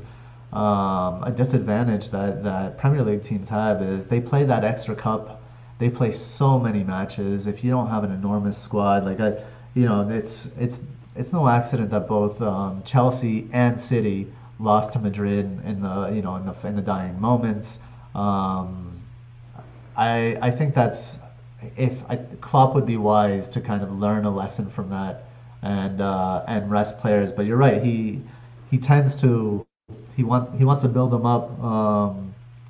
a disadvantage that Premier League teams have, is they play that extra cup. They play so many matches. If you don't have an enormous squad, it's no accident that both Chelsea and City lost to Madrid in the dying moments. I think Klopp would be wise to kind of learn a lesson from that and rest players. But you're right, he tends to he wants to build them up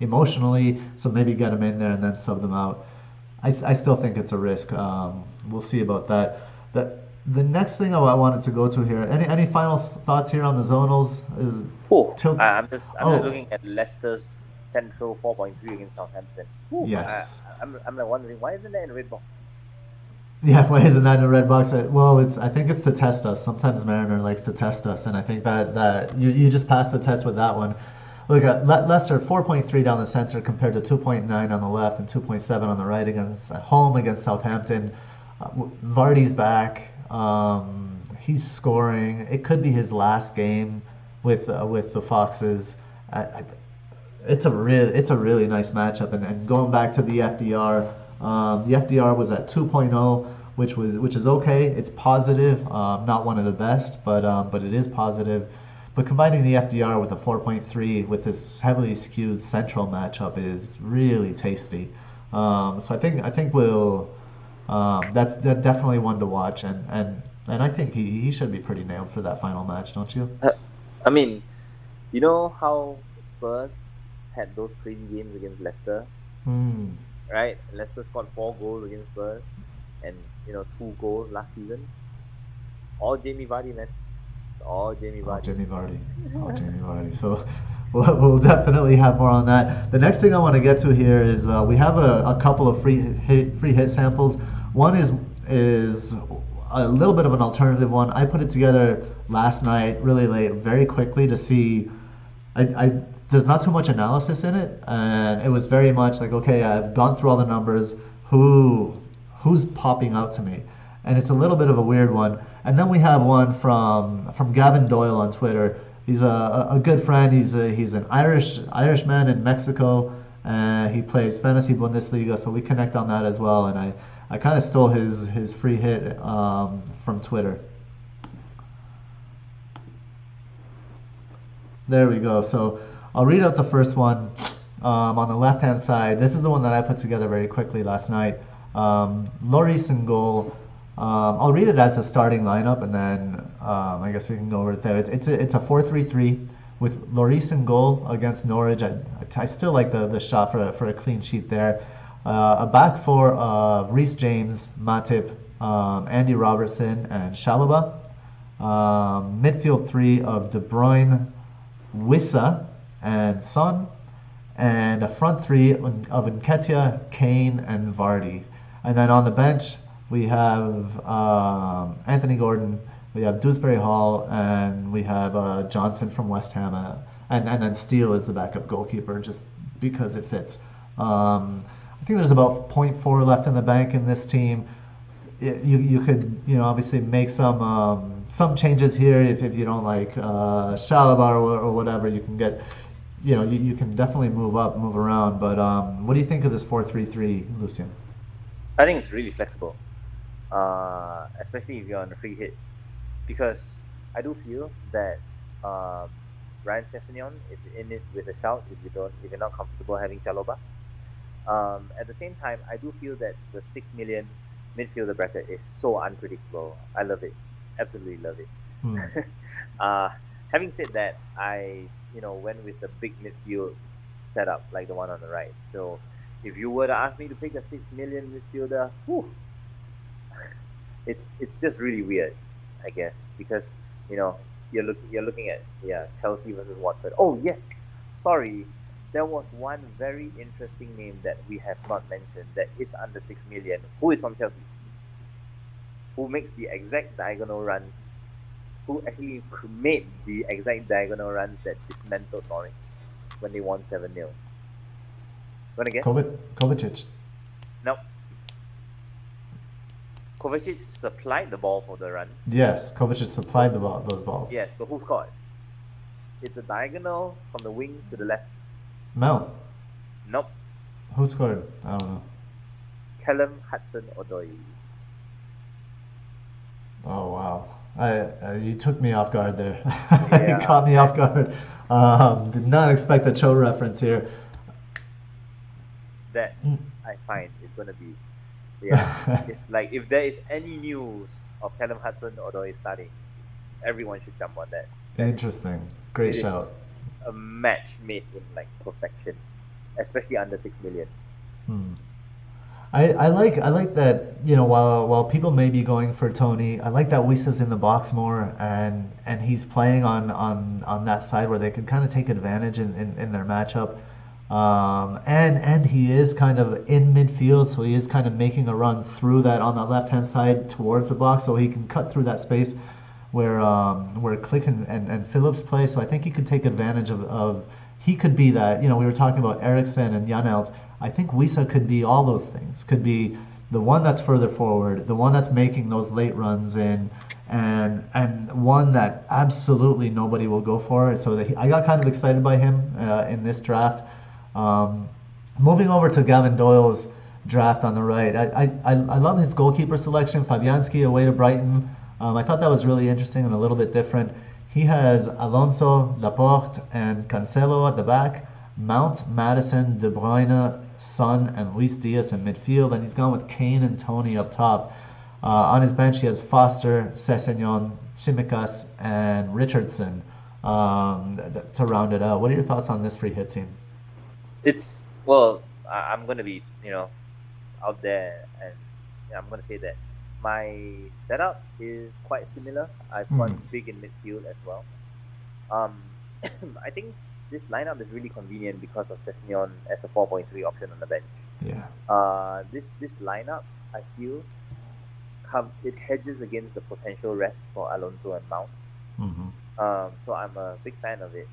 emotionally, so maybe get them in there and then sub them out. I still think it's a risk. We'll see about that. The next thing I wanted to go to here. Any final thoughts here on the zonals? I'm just looking at Leicester's central 4.3 against Southampton. Yes. I'm like wondering, why isn't that in red box? Yeah, why isn't that in a red box? Well, I think it's to test us. Sometimes Mariner likes to test us, and I think that you just passed the test with that one. Look at Leicester 4.3 down the center compared to 2.9 on the left and 2.7 on the right against home against Southampton. Vardy's back. He's scoring. It could be his last game with the Foxes. It's a really nice matchup. And going back to the FDR, the FDR was at 2.0, which is okay. It's positive. Not one of the best, but it is positive. But combining the FDR with a 4.3 with this heavily skewed central matchup is really tasty. So I think we'll. That's definitely one to watch, and I think he should be pretty nailed for that final match, don't you? I mean, you know how Spurs had those crazy games against Leicester, right? Leicester scored 4 goals against Spurs, and 2 goals last season. All Jamie Vardy, man. It's all Jamie Vardy. All Jamie Vardy. So we'll definitely have more on that. The next thing I want to get to here is we have a couple of free hit samples. One is a little bit of an alternative one. I put it together last night, really late, very quickly to see. There's not too much analysis in it, and it was very much like, okay, I've gone through all the numbers. Who's popping out to me? And it's a little bit of a weird one. And then we have one from Gavin Doyle on Twitter. He's a good friend. He's an Irishman in Mexico. He plays Fantasy Bundesliga, so we connect on that as well. And I kind of stole his free hit from Twitter. There we go. So I'll read out the first one. On the left-hand side, this is the one that I put together very quickly last night. Lloris in goal. I'll read it as a starting lineup, and then I guess we can go over it there. It's a 4-3-3 with Lloris in goal against Norwich. I still like the shot for a clean sheet there. A back four of Reece James, Matip, Andy Robertson, and Chalobah. Midfield three of De Bruyne, Wissa, and Son. And a front three of Nketiah, Kane, and Vardy. And then on the bench, we have Anthony Gordon, we have Dewsbury Hall, and we have Johnson from West Ham. And then Steele is the backup goalkeeper, just because it fits. I think there's about 0.4 left in the bank in this team. You could obviously make some changes here if you don't like Chalobah or whatever. You can get you can definitely move up, move around. But what do you think of this 4-3-3, Lucian? I think it's really flexible, especially if you're on a free hit, because I do feel that Ryan Sessegnon is in it with a shout if you're not comfortable having Chalobah. At the same time, I do feel that the 6 million midfielder bracket is so unpredictable. I love it, absolutely love it. Having said that, I went with a big midfield setup like the one on the right. So if you were to ask me to pick a 6 million midfielder, it's just really weird, I guess, because you're looking at Chelsea versus Watford. Oh yes, sorry, there was one very interesting name that we have not mentioned that is under 6 million. Who is from Chelsea? Who makes the exact diagonal runs? Who actually made the exact diagonal runs that dismantled Norwich when they won 7-0? Wanna guess? Kovacic. No. Kovacic supplied the ball for the run. Yes, Kovacic supplied those balls. Yes, but who scored? It's a diagonal from the wing to the left. Mel. Nope. Who scored? I don't know. Callum Hudson-Odoi. Oh wow. You took me off guard there. Yeah. You caught me off guard. Did not expect a Cho reference here. That I find is going to be, it's like if there is any news of Callum Hudson-Odoi starting, everyone should jump on that. Interesting. Great shout. A match made in like perfection, especially under 6 million. I like that, while people may be going for Tony, I like that Wissa's in the box more and he's playing on that side where they can kind of take advantage in their matchup. And he is kind of in midfield, so he is kind of making a run through that on the left hand side towards the box, so he can cut through that space where Click and Phillips play. So I think he could take advantage of he could be that, we were talking about Eriksen and Janelt. I think Wissa could be all those things. Could be the one that's further forward, the one that's making those late runs in, and one that absolutely nobody will go for. So I got kind of excited by him in this draft. Moving over to Gavin Doyle's draft on the right, I love his goalkeeper selection. Fabianski away to Brighton. I thought that was really interesting and a little bit different. He has Alonso, Laporte, and Cancelo at the back. Mount, Maddison, De Bruyne, Son, and Luis Diaz in midfield, and he's gone with Kane and Tony up top. On his bench, he has Foster, Sessegnon, Tsimikas, and Richardson to round it out. What are your thoughts on this free hit team? I'm going to be, out there, and I'm going to say that my setup is quite similar. I've gone big in midfield as well. I think this lineup is really convenient because of Sessegnon as a 4.3 option on the bench. Yeah. This lineup, I feel, it hedges against the potential rest for Alonso and Mount. So I'm a big fan of it.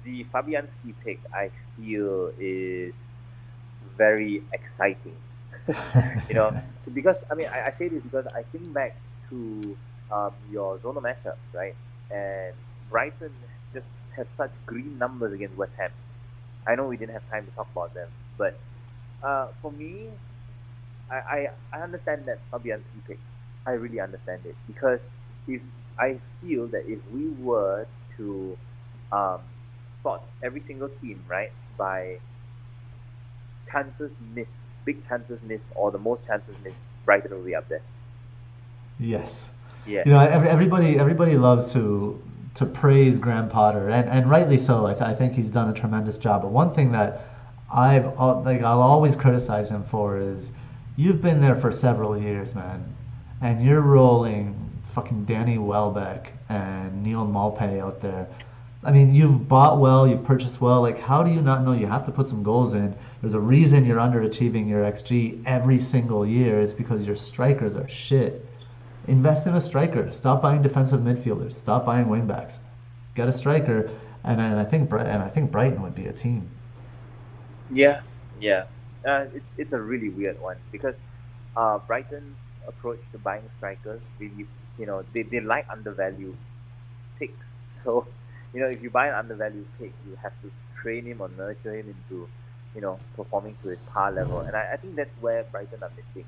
The Fabianski pick, I feel, is very exciting. Because I say this because I think back to your Zonal Match Ups, right? And Brighton just have such green numbers against West Ham. I know we didn't have time to talk about them, but for me, I understand that Fabianski pick. I really understand it, because if I feel that if we were to sorts every single team, right, by chances missed, big chances missed, or the most chances missed, Brighton will be up there. Yes. Yes. You know, everybody loves to praise Graham Potter, and rightly so. I think he's done a tremendous job. But one thing that I'll always criticize him for is you've been there for several years, man, and you're rolling fucking Danny Welbeck and Neil Maupay out there. I mean, you've bought well, you've purchased well. Like, how do you not know you have to put some goals in? There's a reason you're underachieving your XG every single year. It's because your strikers are shit. Invest in a striker. Stop buying defensive midfielders. Stop buying wingbacks. Get a striker, and I think Brighton would be a team. Yeah. It's a really weird one because Brighton's approach to buying strikers really, they like undervalued picks. So, if you buy an undervalued pick, you have to train him or nurture him into, performing to his par level. And I think that's where Brighton are missing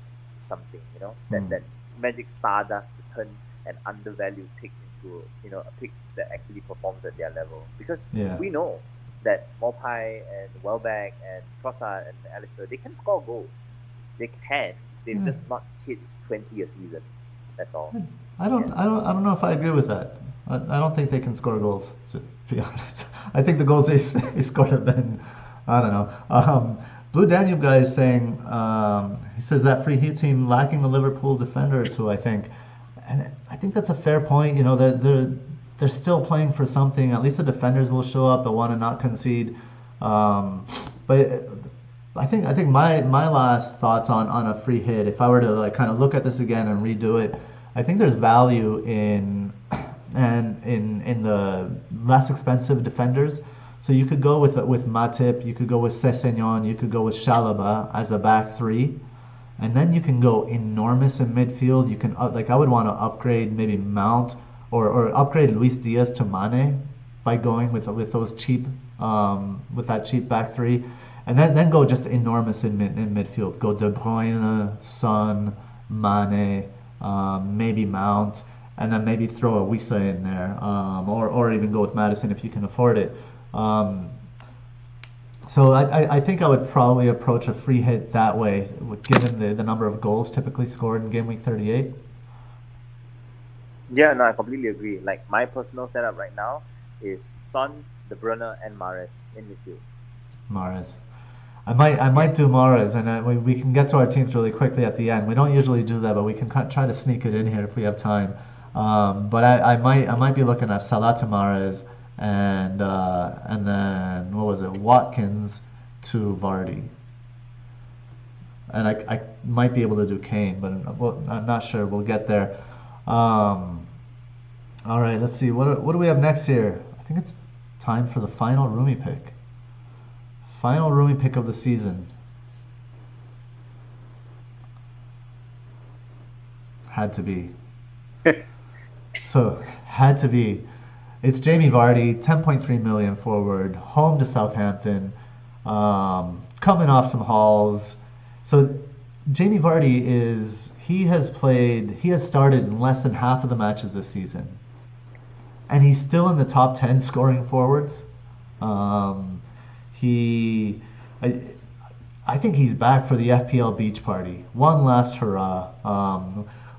something, that magic stardust to turn an undervalued pick into, a pick that actually performs at their level. Because we know that Maupay and Welbeck and Trossard and Alistair, they can score goals. They can. They've just not hit 20 a season. That's all. I don't know if I agree with that. I don't think they can score goals, to be honest. I think the goals they scored have been, I don't know. Blue Danube guy is saying, he says that free hit team lacking a Liverpool defender or two, I think. And I think that's a fair point. They're still playing for something. At least the defenders will show up. They'll want to not concede. But I think my last thoughts on a free hit, if I were to kind of look at this again and redo it, I think there's value in the less expensive defenders. So you could go with Matip, you could go with Sessegnon, you could go with Chalobah as a back three, and then you can go enormous in midfield. You can I would want to upgrade maybe Mount or upgrade Luis Diaz to Mane by going with those cheap with that cheap back three, and then go just enormous in midfield. Go De Bruyne, Son, Mane, maybe Mount, and then maybe throw a Wisa in there, or even go with Madison if you can afford it. So I think I would probably approach a free hit that way, given the number of goals typically scored in Game Week 38. Yeah, no, I completely agree. Like, my personal setup right now is Son, De Bruyne, and Mahrez in midfield. Mahrez. I might do Mahrez, and we can get to our teams really quickly at the end. We don't usually do that, but we can try to sneak it in here if we have time. But I might be looking at Salah to Mahrez, and then what was it, Watkins to Vardy, and I might be able to do Kane, but I'm not sure. We'll get there. All right, let's see. What do we have next here? I think it's time for the final Rumi pick. Final Rumi pick of the season. Had to be. So had to be. It's Jamie Vardy, 10.3 million forward, home to Southampton, coming off some hauls. So Jamie Vardy he has started in less than half of the matches this season, and he's still in the top 10 scoring forwards. I think he's back for the FPL beach party. One last hurrah,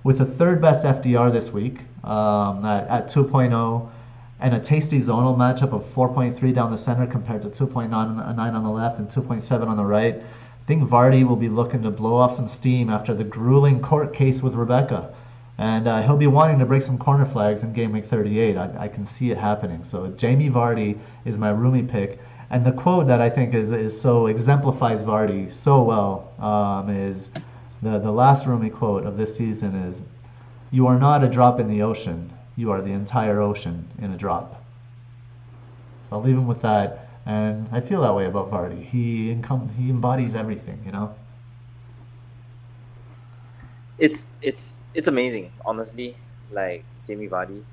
with the third best FDR this week at 2.0. And a tasty zonal matchup of 4.3 down the center compared to 2.9 on the left and 2.7 on the right. I think Vardy will be looking to blow off some steam after the grueling court case with Rebecca. And he'll be wanting to break some corner flags in Game Week 38. I can see it happening. So Jamie Vardy is my Rumi pick. And the quote that I think is so exemplifies Vardy so well is the last Rumi quote of this season is, "You are not a drop in the ocean. You are the entire ocean in a drop." So I'll leave him with that, and I feel that way about Vardy. He embodies everything, It's amazing, honestly. Like, Jamie Vardy,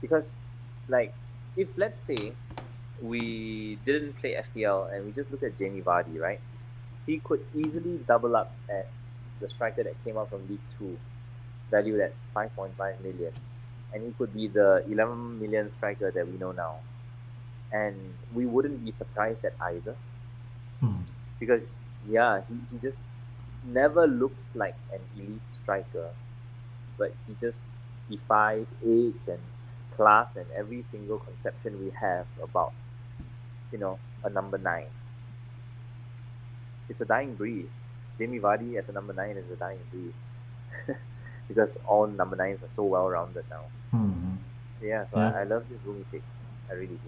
because, like, if let's say we didn't play FPL and we just look at Jamie Vardy, right? He could easily double up as the striker that came out from League 2, valued at 5.5 million, and he could be the 11 million striker that we know now. and we wouldn't be surprised at either. Hmm. Because he just never looks like an elite striker, but he just defies age and class and every single conception we have about, a number 9. It's a dying breed. Jamie Vardy as a number 9 is a dying breed. Because all number 9s are so well rounded now. Hmm. So Yeah. I love this Rumi Pick. I really do.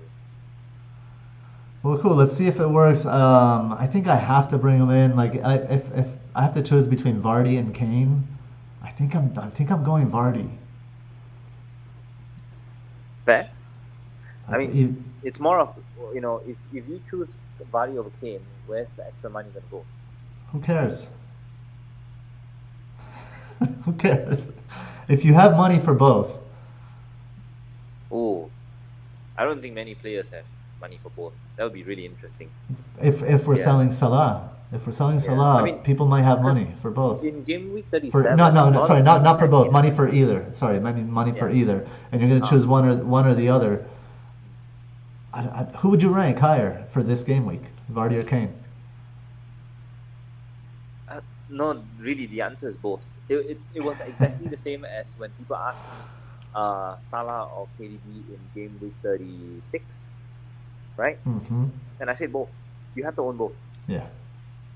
Well, cool. Let's see if it works. I think I have to bring him in. Like, if I have to choose between Vardy and Kane, I think I'm going Vardy. Fair. I I th- mean, you- it's more of, if you choose Vardy over Kane, where's the extra money going to go? Who cares? Who cares? If you have money for both, Oh, I don't think many players have money for both. That would be really interesting. if we're Yeah. selling Salah, I mean, people might have because money for both. in Gameweek For 37, no, a lot sorry, of not teams for had both. Kane Money and for either. Sorry, I mean money for Yeah. either, and you're gonna choose one or the other. Who would you rank higher for this game week, Vardy or Kane? No, really, the answer is both. It was exactly the same as when people asked me, Salah or KDB in Gameweek 36, right? Mm-hmm. And I said both. You have to own both. Yeah.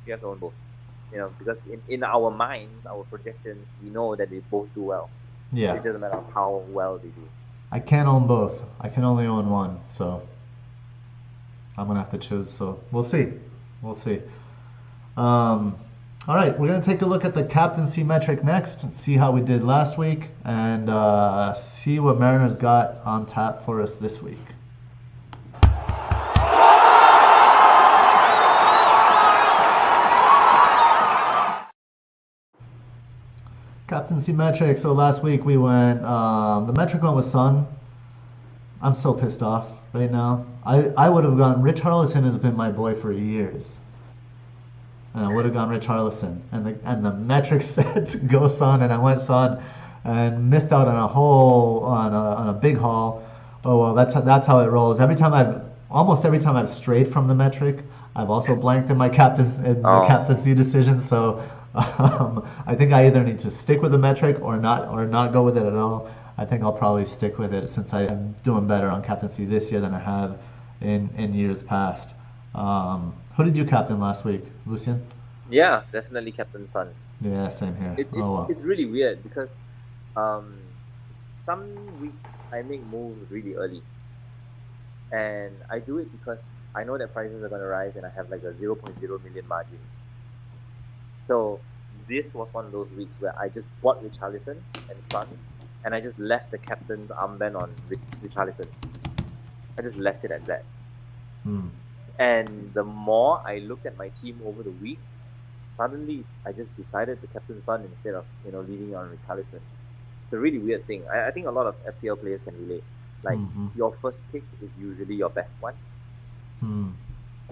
You have to own both. Because in our minds, our projections, we know that they both do well. Yeah. It's just a matter of how well they do. I can't own both. I can only own one, so I'm gonna have to choose. So we'll see. We'll see. All right, we're gonna take a look at the captaincy metric next, and see how we did last week, and see what Mariners got on tap for us this week. Captaincy metric. So last week we went. The metric went with Son. I'm so pissed off right now. I would have gone. Richarlison has been my boy for years, and I would have gone Richarlison. And the metric said to go Son, and I went Son, and missed out on a big haul. Oh well, that's how it rolls. Almost every time I've strayed from the metric, I've also blanked in my captaincy decision. So I think I either need to stick with the metric or not go with it at all. I think I'll probably stick with it since I am doing better on captaincy this year than I have in years past. Who did you captain last week, Lucian? Yeah, definitely Captain Son. Yeah, same here. It's really weird because some weeks I make moves really early, and I do it because I know that prices are going to rise and I have like a 0.0 million margin. So this was one of those weeks where I just bought Richarlison and Son, and I just left the captain's armband on Richarlison. I just left it at that. And the more I looked at my team over the week, suddenly I just decided to captain Son instead of leading on Richarlison. It's a really weird thing. I think a lot of FPL players can relate. Like your first pick is usually your best one.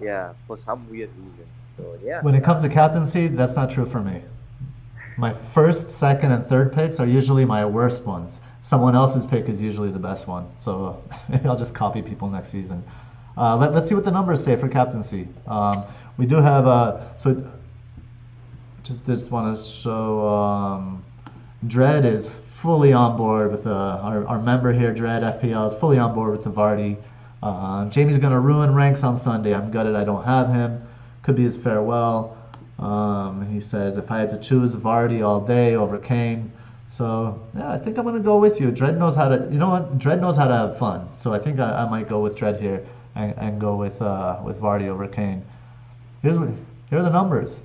Yeah, for some weird reason. So yeah. When it comes to captaincy, that's not true for me. My first, second, and third picks are usually my worst ones. Someone else's pick is usually the best one. So maybe I'll just copy people next season. Let's see what the numbers say for captaincy. We do have so just want to show Dread is fully on board with our member here. Dread FPL is fully on board with the Vardy. Jamie's gonna ruin ranks on Sunday. I'm gutted I don't have him. Could be his farewell. He says if I had to choose Vardy all day over Kane. So yeah, I think I'm gonna go with you. Dread knows how to. Dread knows how to have fun. So I think I might go with Dread here and go with Vardy over Kane. Here are the numbers.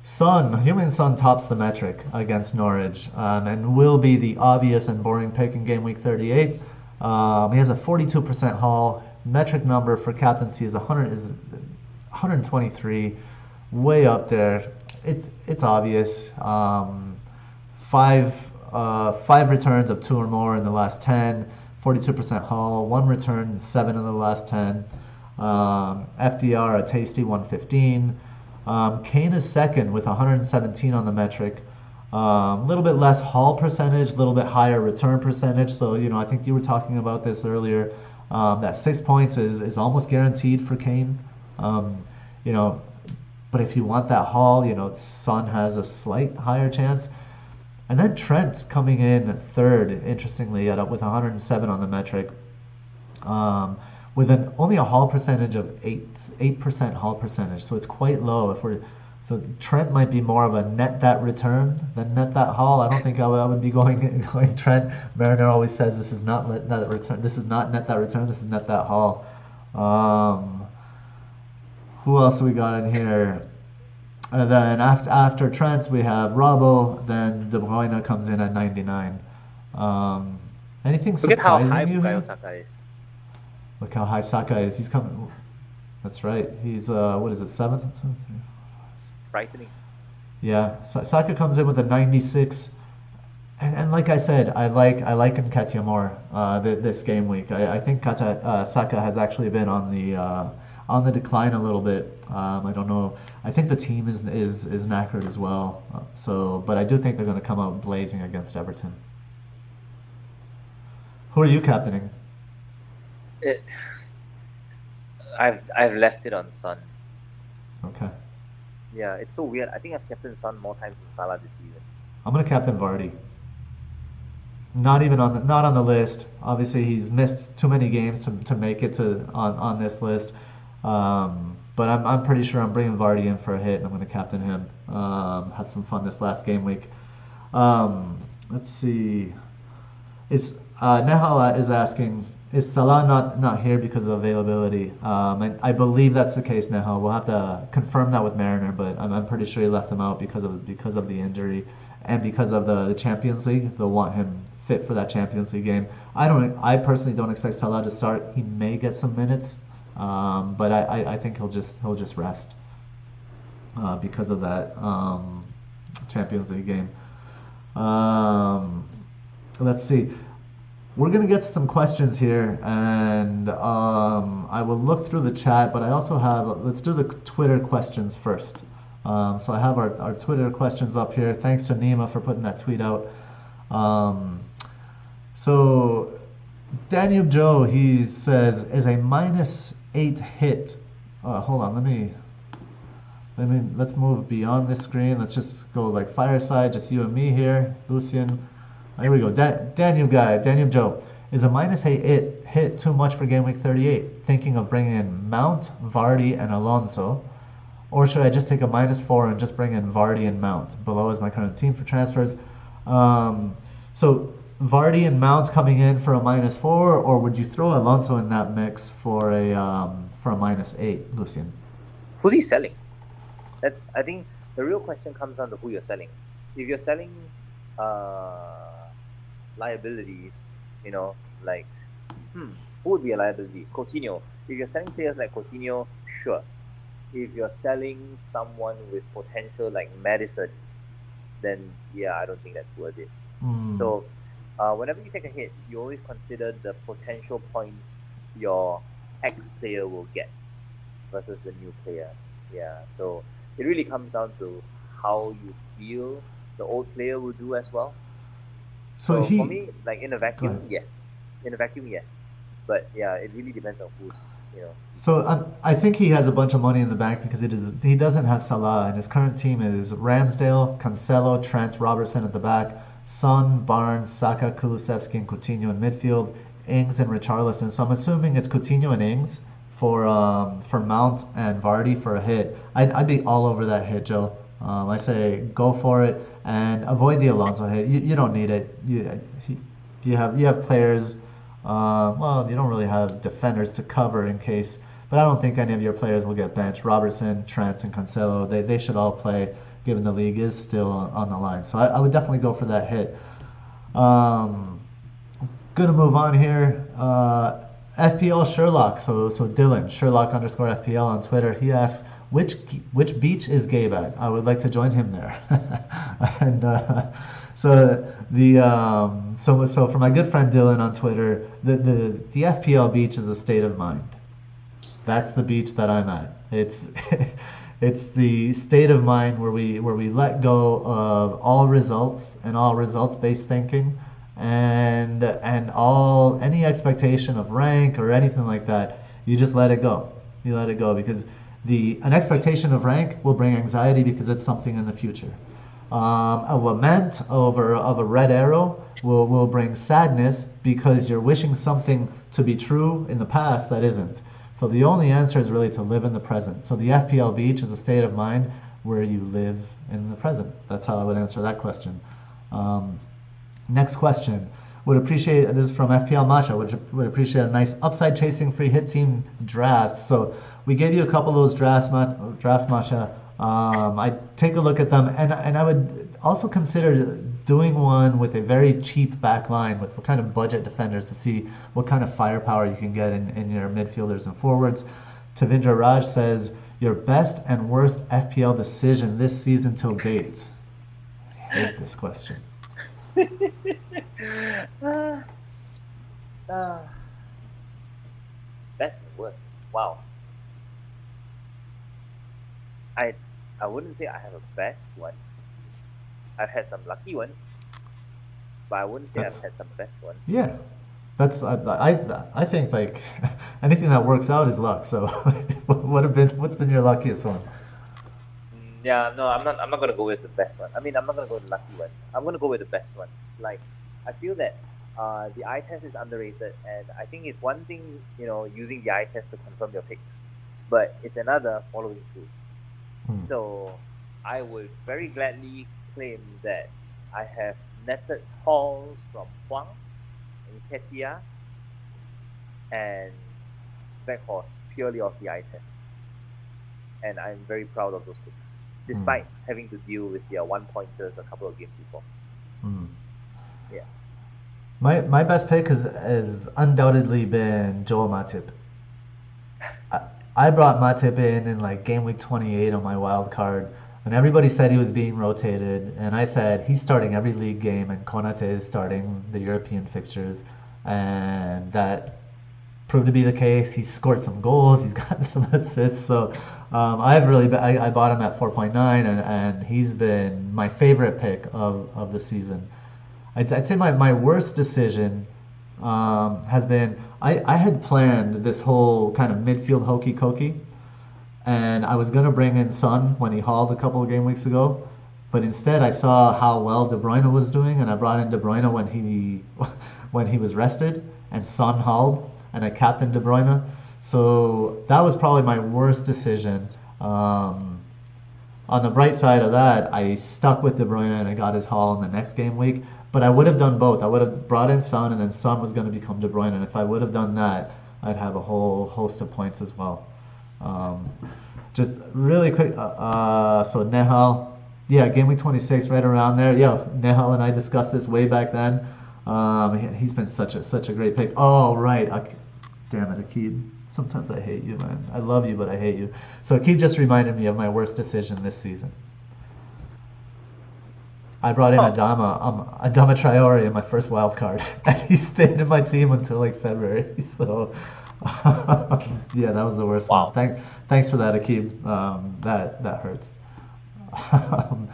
Heung-min Son tops the metric against Norwich and will be the obvious and boring pick in game week 38. He has a 42% haul. Metric number for captaincy is 123, way up there. It's obvious. Five returns of 2 or more in the last 10. 42% haul. 1 return in 7 of the last 10. FDR a tasty 115. Kane is second with 117 on the metric. A little bit less haul percentage, a little bit higher return percentage. So I think you were talking about this earlier. That 6 points is almost guaranteed for Kane. You know, but if you want that haul, Son has a slight higher chance. And then Trent coming in third, interestingly, with 107 on the metric, with only a haul percentage of 8% haul percentage, so it's quite low. So Trent might be more of a net that return than net that haul. I don't think I would be going Trent. Mariner always says this is not net that return. This is not net that return. This is net that haul. Who else we got in here? And then after Trent, we have Robbo. Then De Bruyne comes in at 99. Anything Look at how high surprising you Bukayo here? Saka is. Look how high Saka is. He's coming. That's right. He's what is it? 7th? Frightening. Yeah. Saka comes in with a 96. And like I said, I like Nketiah more this game week. I think Saka has actually been on the decline a little bit. I don't know. I think the team is knackered as well. But I do think they're going to come out blazing against Everton. Who are you captaining? I've left it on Son. Okay. Yeah, it's so weird. I think I've captained Son more times than Salah this season. I'm going to captain Vardy. Not on the list. Obviously, he's missed too many games to make it on this list. But I'm pretty sure I'm bringing Vardy in for a hit, and I'm going to captain him. Had some fun this last game week. Let's see. Nehal is asking, is Salah not here because of availability? And I believe that's the case, Nehal. We'll have to confirm that with Mariner, but I'm pretty sure he left him out because of the injury and because of the Champions League. They'll want him fit for that Champions League game. I personally don't expect Salah to start. He may get some minutes, but I think he'll just rest because of that Champions League game. Let's see. We're going to get to some questions here, and I will look through the chat, but I also let's do the Twitter questions first. So I have our Twitter questions up here. Thanks to Nima for putting that tweet out. So Daniel Joe, he says, is a -8 hit. Hold on, let's move beyond this screen. Let's just go like fireside, just you and me here, Lucian. Here we go. Daniel Joe, is a -8 hit too much for Game Week 38? Thinking of bringing in Mount, Vardy, and Alonso, or should I just take a -4 and just bring in Vardy and Mount? Below is my current team for transfers. So Vardy and Mount coming in for a -4, or would you throw Alonso in that mix for a -8, Lucian? Who's he selling? I think the real question comes down to who you're selling. If you're selling liabilities, like who would be a liability? Coutinho. If you're selling players like Coutinho, sure. If you're selling someone with potential like Madison, then yeah, I don't think that's worth it. So whenever you take a hit, you always consider the potential points your ex-player will get versus the new player. Yeah, so it really comes down to how you feel the old player will do as well. So for me, like in a vacuum, yes. In a vacuum, yes. But yeah, it really depends on who's, So I think he has a bunch of money in the bank because he doesn't have Salah, and his current team is Ramsdale, Cancelo, Trent, Robertson at the back, Son, Barnes, Saka, Kulusevski, and Coutinho in midfield, Ings and Richarlison. So I'm assuming it's Coutinho and Ings for Mount and Vardy for a hit. I'd be all over that hit, Joe. I say go for it and avoid the Alonso hit. You don't need it. You have players. Well, you don't really have defenders to cover in case, but I don't think any of your players will get benched. Robertson, Trent, and Cancelo, they should all play, given the league is still on the line. So I would definitely go for that hit. Gonna move on here. FPL Sherlock. So Dylan Sherlock _FPL on Twitter. He asks, which beach is Gabe at? I would like to join him there. And so for my good friend Dylan on Twitter, the FPL beach is a state of mind. That's the beach that I'm at. It's the state of mind where we let go of all results and all results based thinking, and all any expectation of rank or anything like that, you just let it go. You let it go because an expectation of rank will bring anxiety because it's something in the future. A lament of a red arrow will bring sadness because you're wishing something to be true in the past that isn't. So the only answer is really to live in the present. So the FPL beach is a state of mind where you live in the present. That's how I would answer that question. Next question. Would appreciate, this is from FPL Matcha, would appreciate a nice upside chasing free hit team draft. So we gave you a couple of those drafts Matcha. I take a look at them, and I would also consider doing one with a very cheap back line with what kind of budget defenders to see what kind of firepower you can get in your midfielders and forwards. Tavindra Raj says, your best and worst FPL decision this season till date. I hate this question. Best and worst. Wow. I wouldn't say I have a best one. I've had some lucky ones, but I wouldn't say I've had some best ones. Yeah, I think like anything that works out is luck. So what's been your luckiest one? Yeah, no, I'm not gonna go with the best one. I mean, I'm not gonna go with the lucky one. I'm gonna go with the best one. Like, I feel that the eye test is underrated, and I think it's one thing, using the eye test to confirm your picks, but it's another following through. So I would very gladly claim that I have netted hauls from Huang and Ketia and Vekhorst purely off the eye test. And I'm very proud of those picks, despite having to deal with their one-pointers a couple of games before. Yeah. My best pick has undoubtedly been Joel Matip. I brought Matip in like Gameweek 28 on my wild card, and everybody said he was being rotated, and I said he's starting every league game, and Konate is starting the European fixtures, and that proved to be the case. He's scored some goals, he's gotten some assists, so I bought him at 4.9, and he's been my favorite pick of the season. I'd say my worst decision has been I had planned this whole kind of midfield hokey cokey, and I was going to bring in Son when he hauled a couple of game weeks ago, but instead I saw how well De Bruyne was doing, and I brought in De Bruyne when he was rested, and Son hauled, and I captained De Bruyne. So that was probably my worst decision. On the bright side of that, I stuck with De Bruyne and I got his haul in the next game week. But I would have done both. I would have brought in Son, and then Son was going to become De Bruyne. And if I would have done that, I'd have a whole host of points as well. Just really quick. So Nehal, yeah, Game Week 26, right around there. Yeah, Nehal and I discussed this way back then. He's been such a great pick. Oh, right. Damn it, Akib. Sometimes I hate you, man. I love you, but I hate you. So Akib just reminded me of my worst decision this season. I brought in Adama Traore in my first wild card, and he stayed in my team until like February. So, yeah, that was the worst one. Thanks for that, Akib. That hurts. All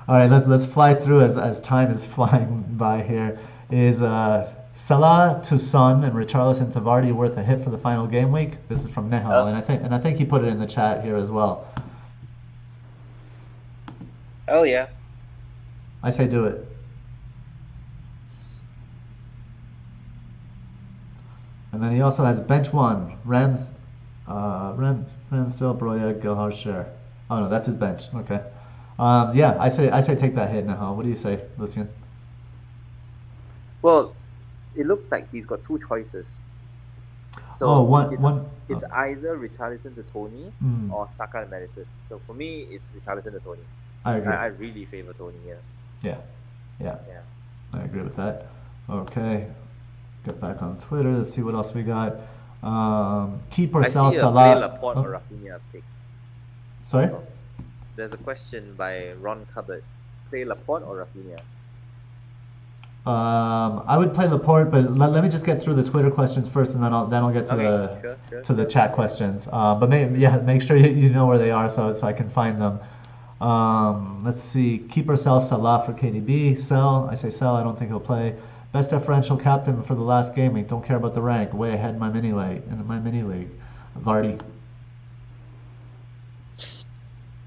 right, let's fly through as time is flying by here. Is Salah to Son and Richarlison to Vardy worth a hit for the final game week? This is from Nehal, and I think he put it in the chat here as well. Oh yeah. I say do it. And then he also has bench one. Ramsdale, Broya, Gilhar, Oh no, that's his bench. Okay. Yeah, I say take that hit now. What do you say, Lucian? Well, it looks like he's got two choices. So it's either Richarlison to Tony or Saka to Madison. So for me, it's Richarlison to Tony. I agree. I really favor Tony here. Yeah. I agree with that. Okay. Get back on Twitter. Let's see what else we got. Keep or sell Salah. I see a Laporte or Rafinha pick. Sorry? There's a question by Ron Cupboard. Play Laporte or Rafinha? I would play Laporte, but let me just get through the Twitter questions first, and then I'll get to the chat questions. But make sure you know where they are so I can find them. Let's see. Keep or sell Salah for KDB. Sell. I say sell. I don't think he'll play. Best differential captain for the last game week. Don't care about the rank. Way ahead in my mini league. Vardy.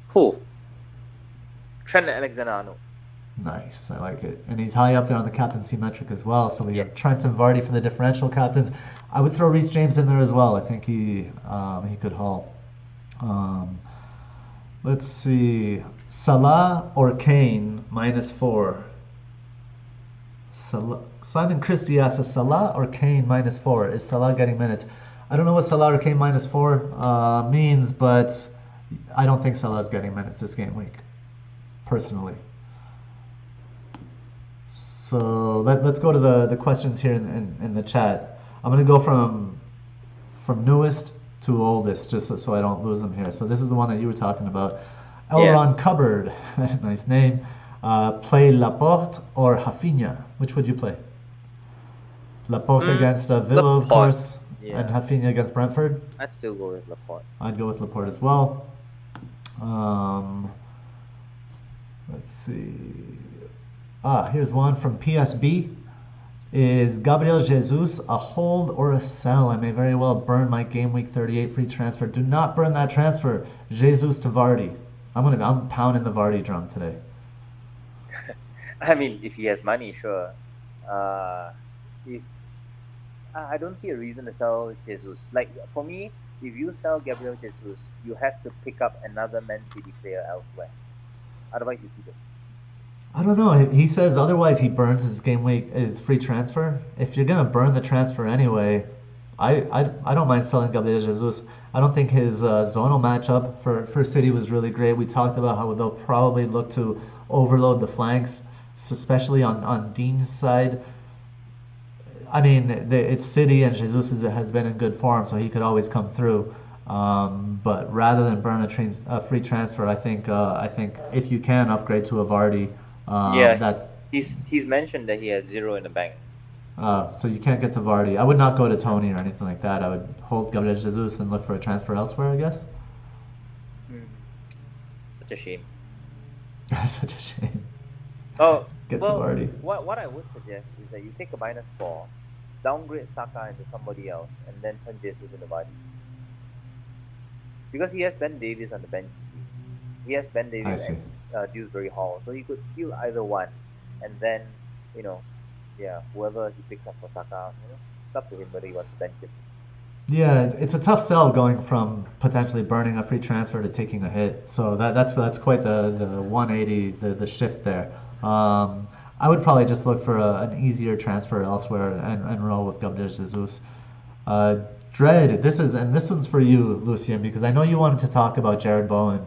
Cool. Trent Alexander-Arnold. Nice, I like it. And he's high up there on the captaincy metric as well. So we have Yes. Trent and Vardy for the differential captains. I would throw Reece James in there as well. I think he could haul. Let's see, Salah or Kane -4. Simon Christie asks, Salah or Kane -4? Is Salah getting minutes? I don't know what Salah or Kane -4 means, but I don't think Salah's getting minutes this game week, personally. So let's go to the questions here in the chat. I'm going to go from newest to oldest, just so I don't lose them here. So this is the one that you were talking about. Elron Cupboard, nice name. Play Laporte or Rafinha? Which would you play? Laporte against Villa, of course, and Rafinha against Brentford? I'd still go with Laporte. I'd go with Laporte as well. Let's see. Here's one from PSB. Is Gabriel Jesus a hold or a sell? I may very well burn my game week 38 free transfer. Do not burn that transfer. Jesus to Vardy. I'm pounding the Vardy drum today. I mean, if he has money, sure. If I don't see a reason to sell Jesus. Like for me, if you sell Gabriel Jesus, you have to pick up another Man City player elsewhere. Otherwise, you keep it. I don't know. He says otherwise he burns his game week, his free transfer. If you're gonna burn the transfer anyway, I don't mind selling Gabriel Jesus. I don't think his zonal matchup for City was really great. We talked about how they'll probably look to overload the flanks, especially on Dean's side. I mean, it's City and Jesus has been in good form, so he could always come through. But rather than burn a free transfer, I think if you can upgrade to a Vardy. He's mentioned that he has 0 in the bank. So you can't get to Vardy. I would not go to Tony or anything like that. I would hold Gabriel Jesus and look for a transfer elsewhere, I guess. Such a shame. Such a shame. Oh, Get to Vardy. What I would suggest is that you take a -4, downgrade Saka into somebody else, and then turn Jesus into Vardy. Because he has Ben Davies on the bench, you see. He has Ben Davies and Dewsbury Hall, so he could field either one, and then whoever he picks up for Saka, it's up to him whether he wants to bench him. Yeah, it's a tough sell going from potentially burning a free transfer to taking a hit. So that's quite the 180, the shift there. I would probably just look for an easier transfer elsewhere and roll with Gabriel Jesus. Dread, this one's for you, Lucien, because I know you wanted to talk about Jared Bowen.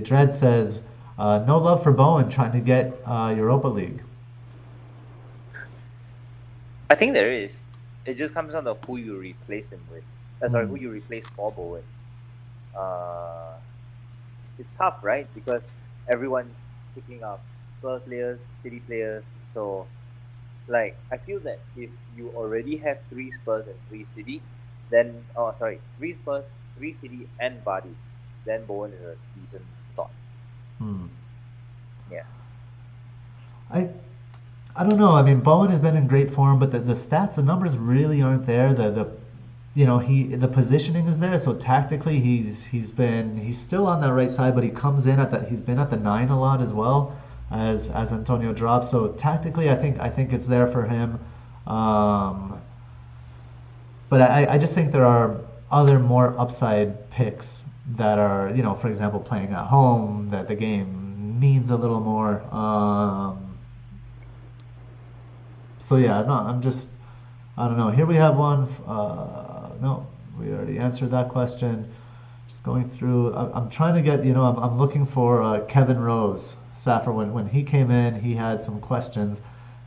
Dread says, no love for Bowen trying to get Europa League. I think there is. It just comes down to who you replace him with. Who you replace for Bowen. It's tough, right? Because everyone's picking up Spurs players, City players. So, I feel that if you already have 3 Spurs and 3 City, then 3 Spurs, 3 City, and Vardy, then Bowen is a decent thought. Yeah. I don't know. I mean, Bowen has been in great form, but the stats, the numbers really aren't there. The positioning is there. So tactically, he's still on that right side, but he comes in he's been at the 9 a lot as well as Antonio drops. So tactically, I think it's there for him. But I just think there are other more upside picks that are, for example, playing at home, that the game means a little more. So yeah, I don't know. Here we have one. No, we already answered that question. Just going through. I'm trying to get, I'm looking for Kevin Rose. Saffer, when he came in, he had some questions.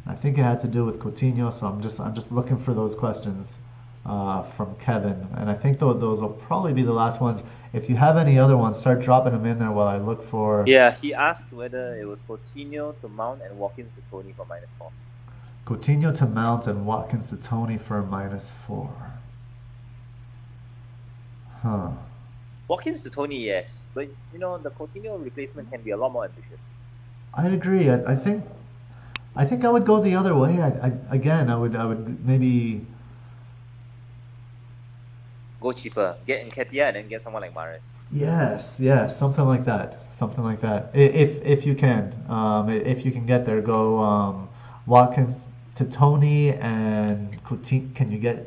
I think it had to do with Coutinho, so I'm just looking for those questions from Kevin. And I think those will probably be the last ones. If you have any other ones, start dropping them in there while I look for. Yeah, he asked whether it was Coutinho to Mount and Watkins to Tony for -4. Coutinho to Mount and Watkins to Tony for -4. Huh. Watkins to Tony, yes. But, the Coutinho replacement can be a lot more ambitious. I agree. I I think I would go the other way. Again, I would maybe. Go cheaper. Get Nketiah and then get someone like Mahrez. Yes, something like that. Something like that. If you can, if you can get there, go Watkins to Tony and Coutinho. Can you get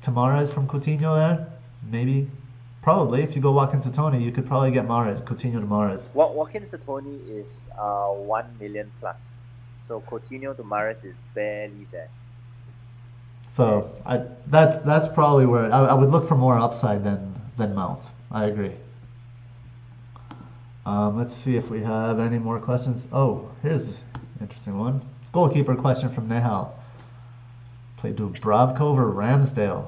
Tamares from Coutinho there? Maybe, probably. If you go Watkins to Tony, you could probably get Mahrez, Coutinho to Mahrez. Watkins to Tony is 1 million plus. So Coutinho to Mahrez is barely there. So that's probably where I would look for more upside than Mount. I agree. Let's see if we have any more questions. Oh, here's an interesting one. Goalkeeper question from Nehal. Play Dubravka over Ramsdale.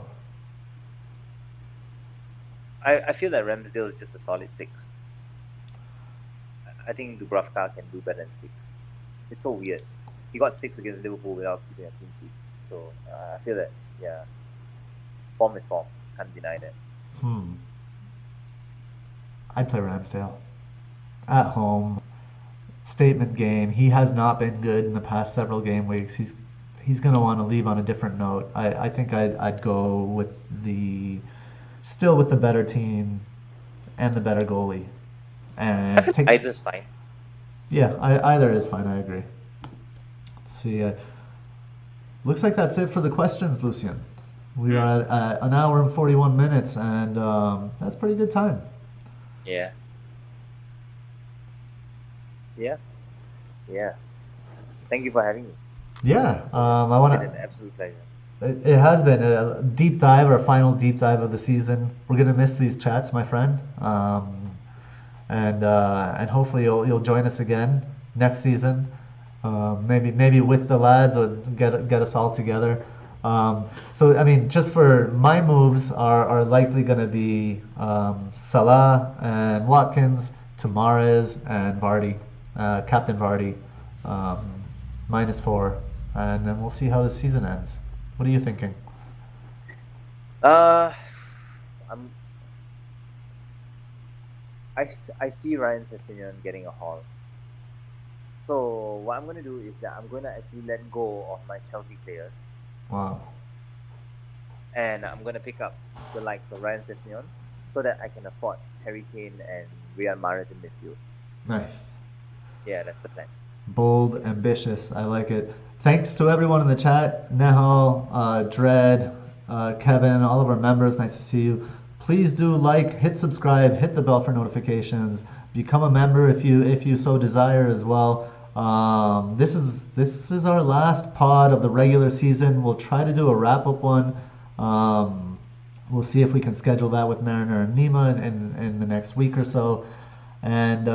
I feel that Ramsdale is just a solid 6. I think Dubravka can do better than 6. It's so weird. He got 6 against Liverpool without keeping a clean sheet. So I feel that, yeah, form is form. Can't deny that. I'd play Ramsdale. At home. Statement game. He has not been good in the past several game weeks. He's going to want to leave on a different note. I think I'd go with still with the better team and the better goalie. And I think either's fine. Yeah, either is fine. I agree. Let's see. Looks like that's it for the questions, Lucian. We are at 1 hour and 41 minutes, and that's pretty good time. Yeah. Thank you for having me. Yeah, I want to. It's been an absolute pleasure. It has been a deep dive, our final deep dive of the season. We're gonna miss these chats, my friend, and hopefully you'll join us again next season. Maybe with the lads or get us all together. So I mean, just for my moves are likely going to be Salah and Watkins, Tamares and Vardy, Captain Vardy, -4, and then we'll see how the season ends. What are you thinking? I see Ryan Sessegnon getting a haul. So what I'm going to do is that I'm going to actually let go of my Chelsea players. Wow. And I'm going to pick up the likes of Ryan Sessegnon so that I can afford Harry Kane and Riyad Mahrez in midfield. Nice. Yeah, that's the plan. Bold, ambitious. I like it. Thanks to everyone in the chat. Nehal, Dread, Kevin, all of our members. Nice to see you. Please do hit subscribe, hit the bell for notifications. Become a member if you so desire as well. This is our last pod of the regular season. We'll try to do a wrap-up one. We'll see if we can schedule that with Mariner and Nima in the next week or so. And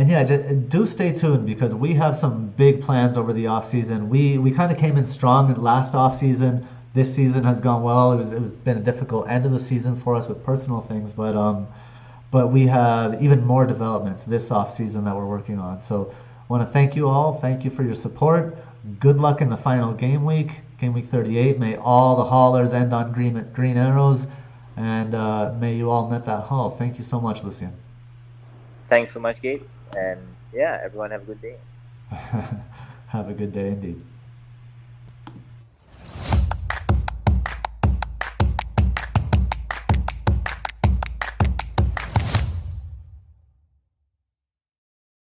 yeah, do stay tuned because we have some big plans over the off season. We kind of came in strong in last off season. This season has gone well. It's been a difficult end of the season for us with personal things, but we have even more developments this off season that we're working on. So I want to thank you all. Thank you for your support. Good luck in the final game week, Gameweek 38. May all the haulers end on green arrows, and may you all net that haul. Thank you so much, Lucian. Thanks so much, Gabe. And yeah, everyone have a good day. Have a good day indeed.